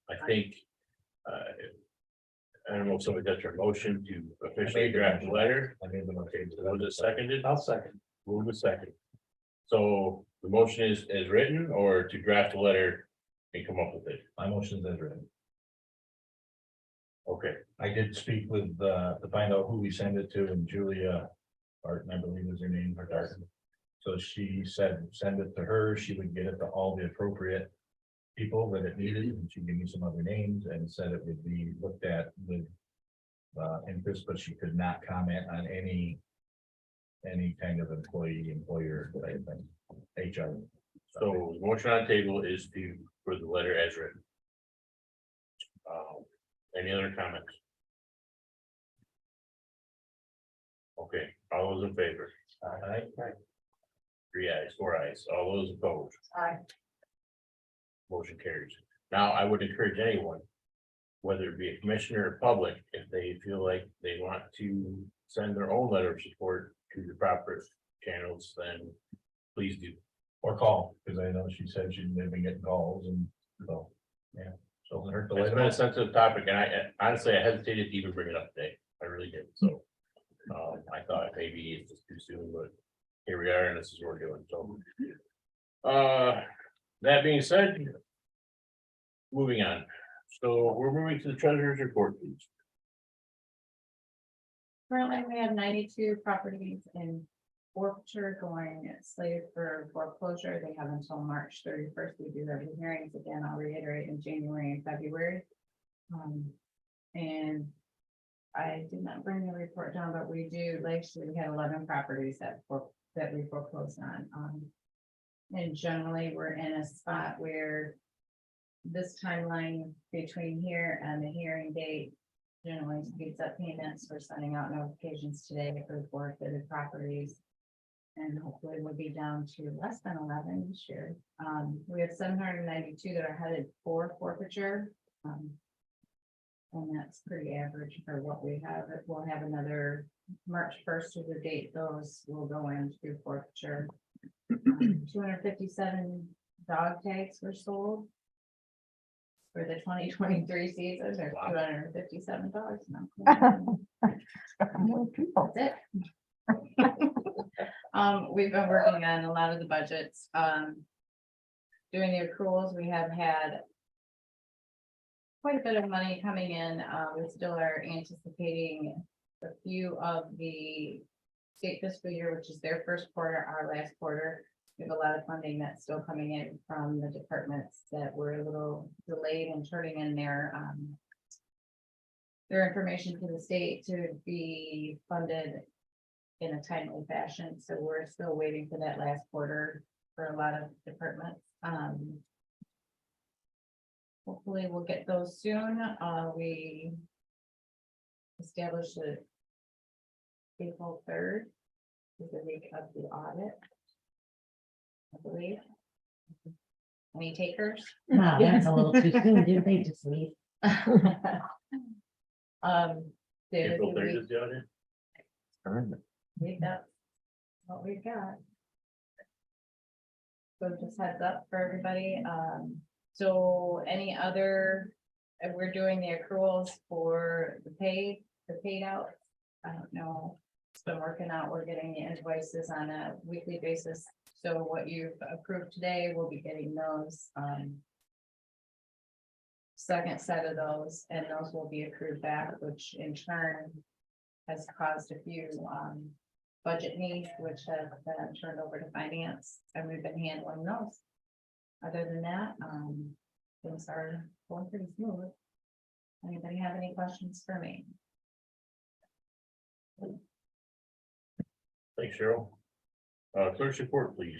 I think, I don't know if somebody does their motion to officially draft a letter. I made the motion. Was it seconded? I'll second. Move a second. So the motion is as written, or to draft a letter and come up with it? My motion is as written. Okay, I did speak with, to find out who we send it to, and Julia Barton, I believe is her name, or Darton. So she said, send it to her, she would get it to all the appropriate people that it needed, and she gave me some other names and said it would be looked at with interest, but she could not comment on any kind of employer type thing, HR. so the motion on the table is to, for the letter as written. Any other comments? Okay, all those in favor? Aye. 3 ayes, 4 ayes, all those opposed, Aye. motion carries. Now, I would encourage anyone, whether it be a commissioner or public, if they feel like they want to send their own letter of support to the proper channels, then please do. Or call, because I know she said she'd been getting calls, and so, yeah. So doesn't hurt to It's let been her a sensitive topic, and I honestly, I hesitated to even bring it up today. I really did, so. I thought maybe it's just too soon, but here we are, and this is what we're doing, so. That being said. Moving on, so we're moving to the treasurer's report, please. Currently, we have 92 properties in forfeiture going slated for foreclosure. They have until March 31st. We do have the hearings again, I'll reiterate, in January and February. And I did not bring the report down, but we do, like, we had 11 properties that we foreclosed on. And generally, we're in a spot where this timeline between here and the hearing date generally speeds up payments. We're sending out notifications today for forfeited properties. And hopefully we'll be down to less than 11 this year. We have 792 that are headed for forfeiture. And that's pretty average for what we have. We'll have another March 1st to the date those will go into forfeiture. 257 dog tags were sold for the 2023 season. There's 257 dogs. That's it. We've been working on a lot of the budgets. Doing the accruals, we have had quite a bit of money coming in. We still are anticipating a few of the state fiscal year, which is their first quarter, our last quarter. We have a lot of funding that's still coming in from the departments that were a little delayed in turning in their information to the state to be funded in a timely fashion. So we're still waiting for that last quarter for a lot of departments. Hopefully we'll get those soon. We established it April 3rd, is the week of the audit, I believe. Any takers? No, that's a little too soon, didn't they just leave? David, April do third we- is the audit. That's what we've got. So just heads up for everybody, so any other, we're doing the accruals for the paid out. I don't know, it's been working out, we're getting the invoices on a weekly basis, so what you've approved today, we'll be getting those, second set of those, and those will be accrued back, which in turn has caused a few, budget needs, which have been turned over to finance, and we've been handling those. Other than that, things are going pretty smooth. Anybody have any questions for me? Thanks, Cheryl. Clerk's report, please.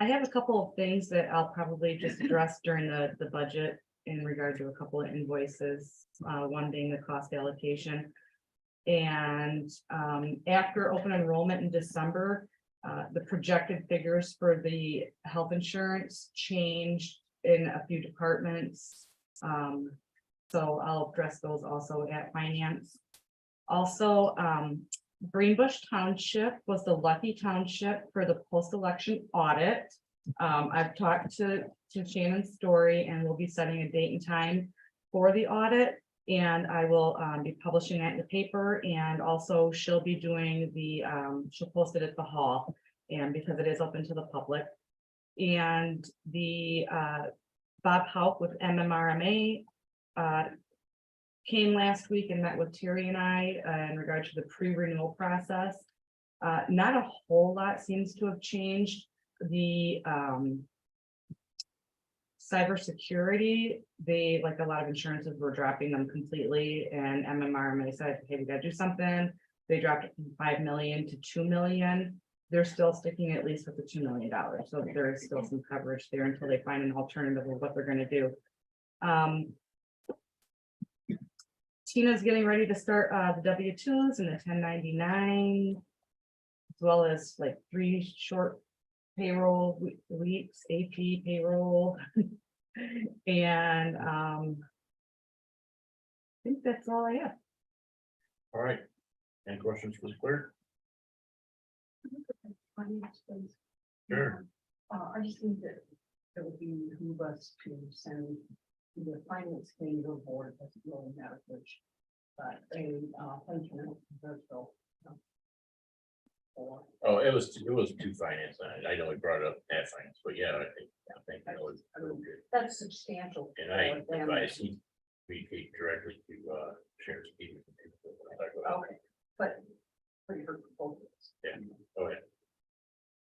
I have a couple of things that I'll probably just address during the budget in regard to a couple of invoices, one being the cost allocation. And after open enrollment in December, the projected figures for the health insurance changed in a few departments. So I'll address those also at finance. Also, Greenbush Township was the lucky township for the post-election audit. I've talked to Shannon Story, and we'll be setting a date and time for the audit. And I will be publishing that in the paper, and also she'll be doing the, she'll post it at the hall, and because it is open to the public. And the Bob Hauk with MMRMA came last week and met with Terry and I in regard to the pre-renewal process. Not a whole lot seems to have changed. The cybersecurity, they, like a lot of insurances, were dropping them completely, and MMRMA said, hey, we gotta do something. They dropped it from 5 million to 2 million. They're still sticking at least with the $2 million. So there is still some coverage there until they find an alternative of what they're gonna do. Tina's getting ready to start the W-2s and the 1099, as well as like 3 short payroll weeks, AP payroll. And I think that's all I have. All right. Any questions for the clerk? Sure. I just think that it would behoove us to send to the finance committee or board, that's really matter which. But a function of Oh, it was two finance. I know we brought it up at finance, but yeah, I think that was real good. that's substantial. And I for them. advise he communicate directly to Sheriff Stevens. Okay, but pretty for both of us. Yeah, go ahead.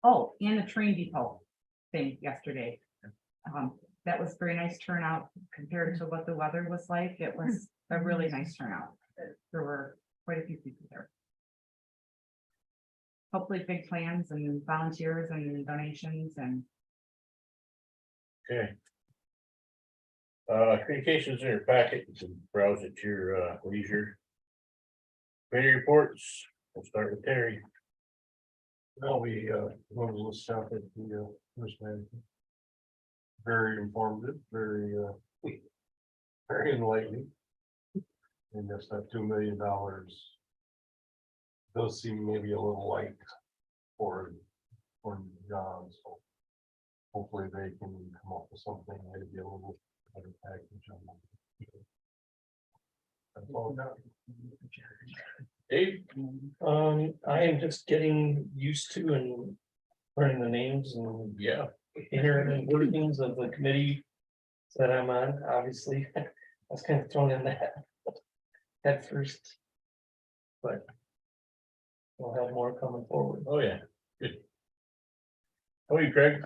Oh, and the train depot thing yesterday. That was very nice turnout compared to what the weather was like. It was a really nice turnout. There were quite a few people there. Hopefully big plans and volunteers and donations and Okay. Communications in your packet, you can browse at your leisure. Committee reports, we'll start with Terry. Well, we was stuff at the first man. Very informative, very enlightening. And that's that $2 million. Does seem maybe a little light for John, so hopefully they can come up with something, maybe a little better package on that. That's all I got. Dave? I am just getting used to and learning the names and Yeah. inner workings of the committee that I'm on, obviously. I was kind of thrown in that at first. But we'll have more coming forward. Oh, yeah, good. How are you, Craig?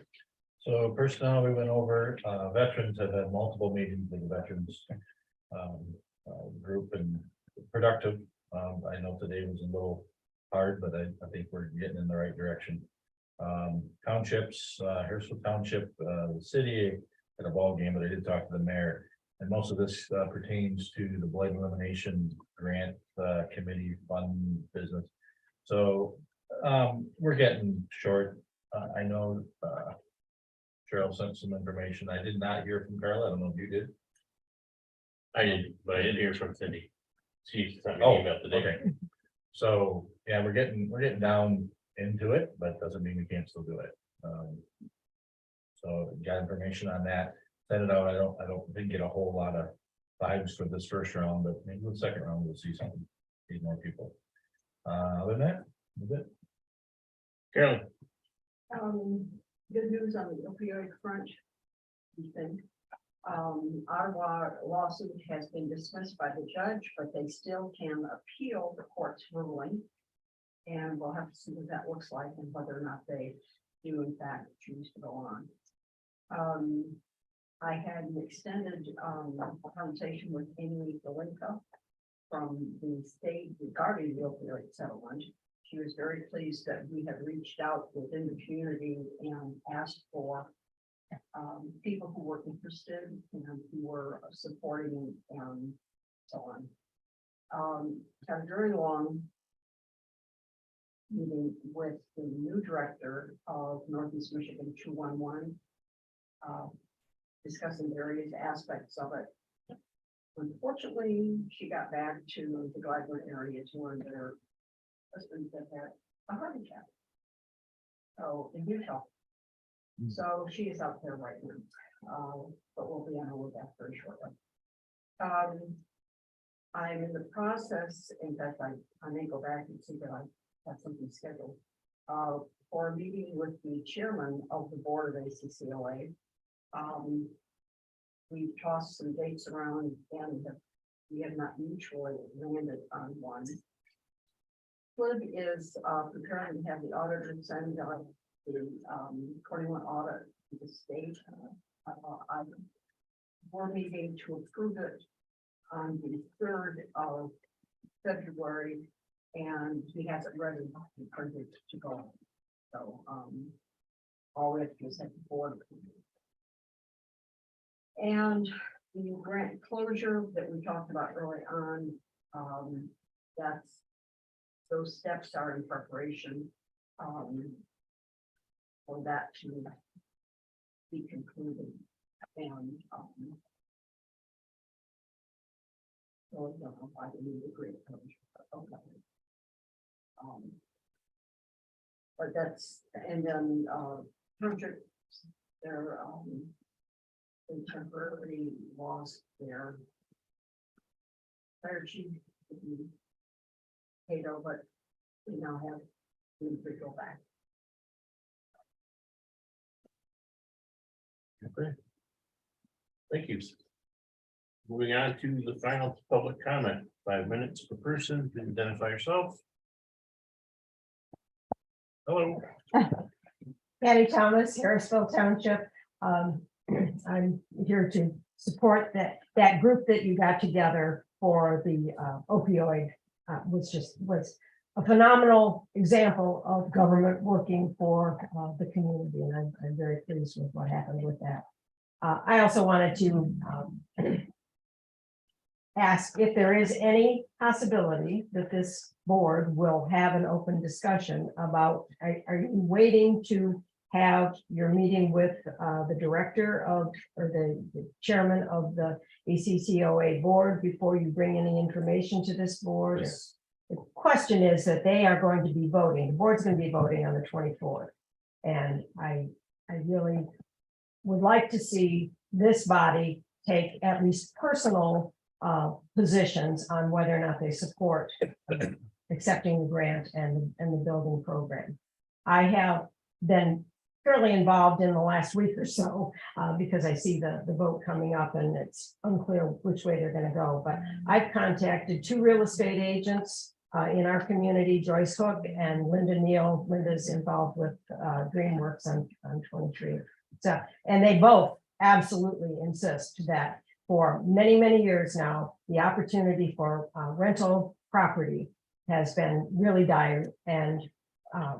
So personnel, we went over, veterans have had multiple meetings with the veterans group and productive. I know today was a little hard, but I think we're getting in the right direction. Townships, Harrisville Township, the city at a ball game, but I did talk to the mayor. And most of this pertains to the blight elimination grant committee fund business. So we're getting short. I know Cheryl sent some information. I did not hear from Carla. I don't know if you did. I didn't, but I did hear from Cindy. She sent me Oh, an email today. okay. So, yeah, we're getting down into it, but doesn't mean we can't still do it. So got information on that, send it out. Didn't get a whole lot of vibes for this first round, but maybe the second round we'll see something, see more people. Other than that, that's it. Carolyn, Good news on the opioid front. We think. Our lawsuit has been dismissed by the judge, but they still can appeal the court's ruling. And we'll have to see what that looks like and whether or not they do in fact choose to go on. I had an extended conversation with Amy Galinka from the state regarding the opioid settlement. She was very pleased that we had reached out within the community and asked for people who were interested and who were supporting and so on. Had a very long meeting with the new director of Northeast Michigan 211, discussing various aspects of it. Unfortunately, she got back to the Gladwin area to learn that her husband had a heart attack. So in Utah. So she is out there right now, but we'll be on her back very shortly. I'm in the process, in fact, I may go back and see that I have something scheduled for a meeting with the chairman of the board of ACCOA. We've tossed some dates around and we have not mutually landed on one. Flip is preparing to have the auditor send the Cornwall audit to the state. We're meeting to approve it on the 3rd of February, and he has it ready and printed to go. So all we have to do is have the board approve it. And the grant closure that we talked about early on, those steps are in preparation for that to be concluded. And so I don't know if I can need a great closure, but okay. But that's, and then project, they're they temporarily lost their fire chief, Cato, but we now have the individual back. okay. Thank you. Moving on to the final public comment, 5 minutes per person, please identify yourself. Hello. Patty Thomas, Harrisville Township. I'm here to support that group that you got together for the opioid. Was a phenomenal example of government working for the community, and I'm very pleased with what happened with that. I also wanted to ask if there is any possibility that this board will have an open discussion about, are you waiting to have your meeting with the director of, or the chairman of the ACCOA board before you bring any information to this board? Yes. The question is that they are going to be voting, the board's going to be voting on the 24th. And I really would like to see this body take at least personal positions on whether or not they support accepting the grant and the building program. I have been fairly involved in the last week or so because I see the vote coming up and it's unclear which way they're going to go. But I've contacted 2 real estate agents in our community, Joyce Hook and Linda Neal. Linda's involved with Greenworks on 23. So, and they both absolutely insist that for many, many years now, the opportunity for rental property has been really dire, and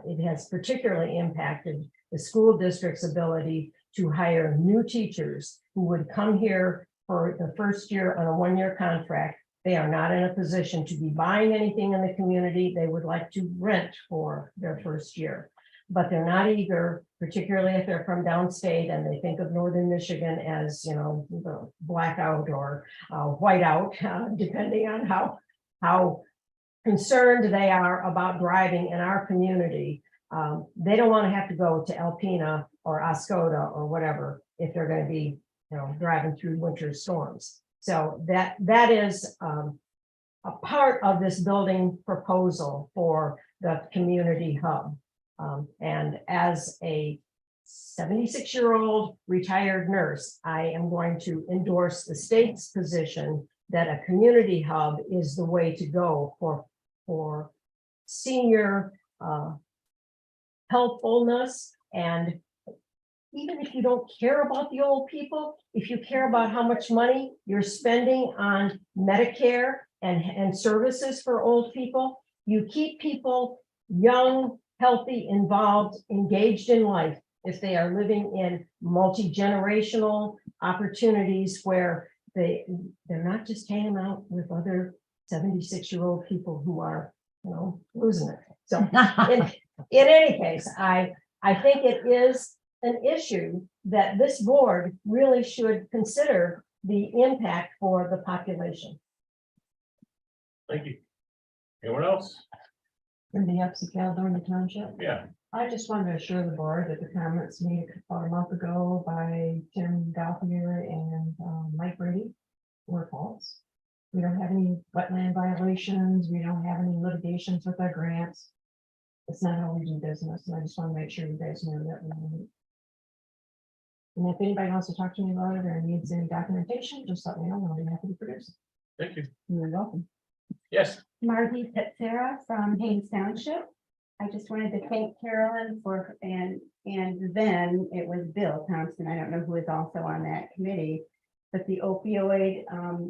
it has particularly impacted the school district's ability to hire new teachers who would come here for the first year on a 1-year contract. They are not in a position to be buying anything in the community. They would like to rent for their first year. but they're not eager, particularly if they're from downstate and they think of northern Michigan as, you know, the blackout or whiteout, depending on how concerned they are about driving in our community. They don't want to have to go to Alpena or Oscoda or whatever if they're going to be, you know, driving through winter storms. So that is a part of this building proposal for the community hub. And as a 76-year-old retired nurse, I am going to endorse the state's position that a community hub is the way to go for senior helpfulness. And even if you don't care about the old people, if you care about how much money you're spending on Medicare and services for old people, you keep people young, healthy, involved, engaged in life if they are living in multi-generational opportunities where they're not just hanging out with other 76-year-old people who are, you know, losing it. So in any case, I think it is an issue that this board really should consider the impact for the population. Thank you. Anyone else? Cindy Epsick, Caledonia Township. Yeah. I just wanted to assure the board that the comments made about a month ago by Tim Gauthier and Mike Brady were false. We don't have any wetland violations. We don't have any litigations with our grants. It's not how we do business, and I just want to make sure you guys know that. And if anybody wants to talk to me about it or needs any documentation, just let me know. I'll be happy to produce it. Thank you. You're welcome. Yes. Margie Pitzera from Haynes Township. I just wanted to thank Carolyn for, and then it was Bill Thompson, I don't know who is also on that committee, but the opioid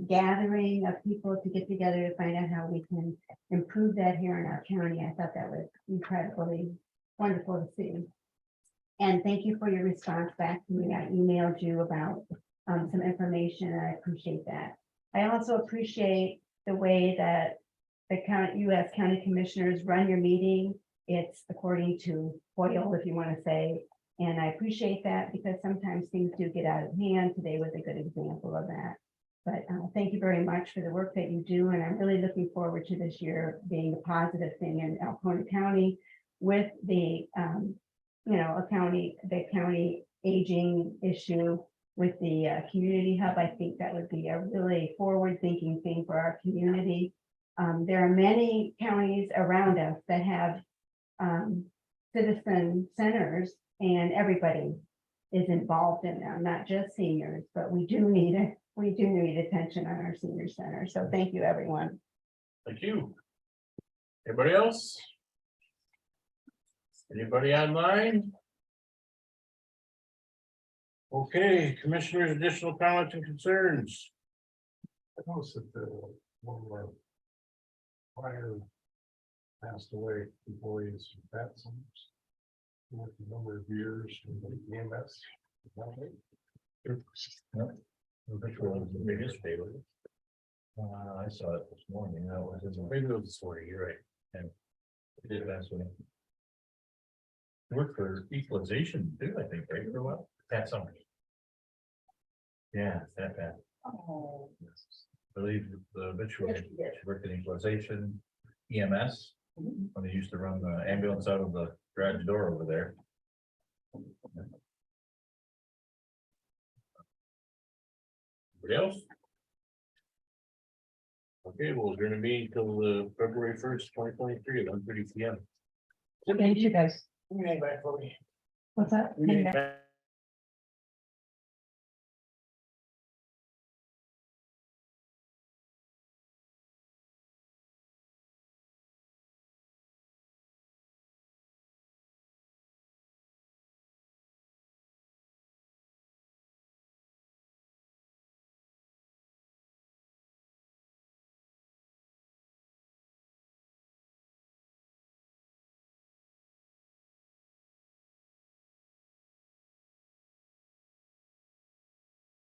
gathering of people to get together to find out how we can improve that here in our county. I thought that was incredibly wonderful to see. And thank you for your response back to me. I emailed you about some information, and I appreciate that. I also appreciate the way that the U.S. County Commissioners run your meeting. It's according to FOIL, if you want to say, and I appreciate that because sometimes things do get out of hand. Today was a good example of that. But thank you very much for the work that you do, and I'm really looking forward to this year being a positive thing in Alcona County with the, the county aging issue with the community hub. I think that would be a really forward-thinking thing for our community. There are many counties around us that have citizen centers, and everybody is involved in them, not just seniors, but we do need attention on our senior center. So thank you, everyone. Thank you. Anybody else? Anybody online? Okay, commissioners, additional comments and concerns. I noticed that one of our prior passed away employees from that summers. With a number of years from the EMS. I saw it this morning. That was in the Maybe it was this morning, you're right. and it did last week. Worked for equalization too, I think, right, for a while, that summer. Yeah, that bad. Oh. I believe the obituary, she worked in equalization, EMS, when they used to run the ambulance out of the garage door over there. Anybody else? Okay, well, we're gonna be until the February 1st, 2023, at 1:30 p.m. Thank you, guys. Anybody for me? What's that? We need-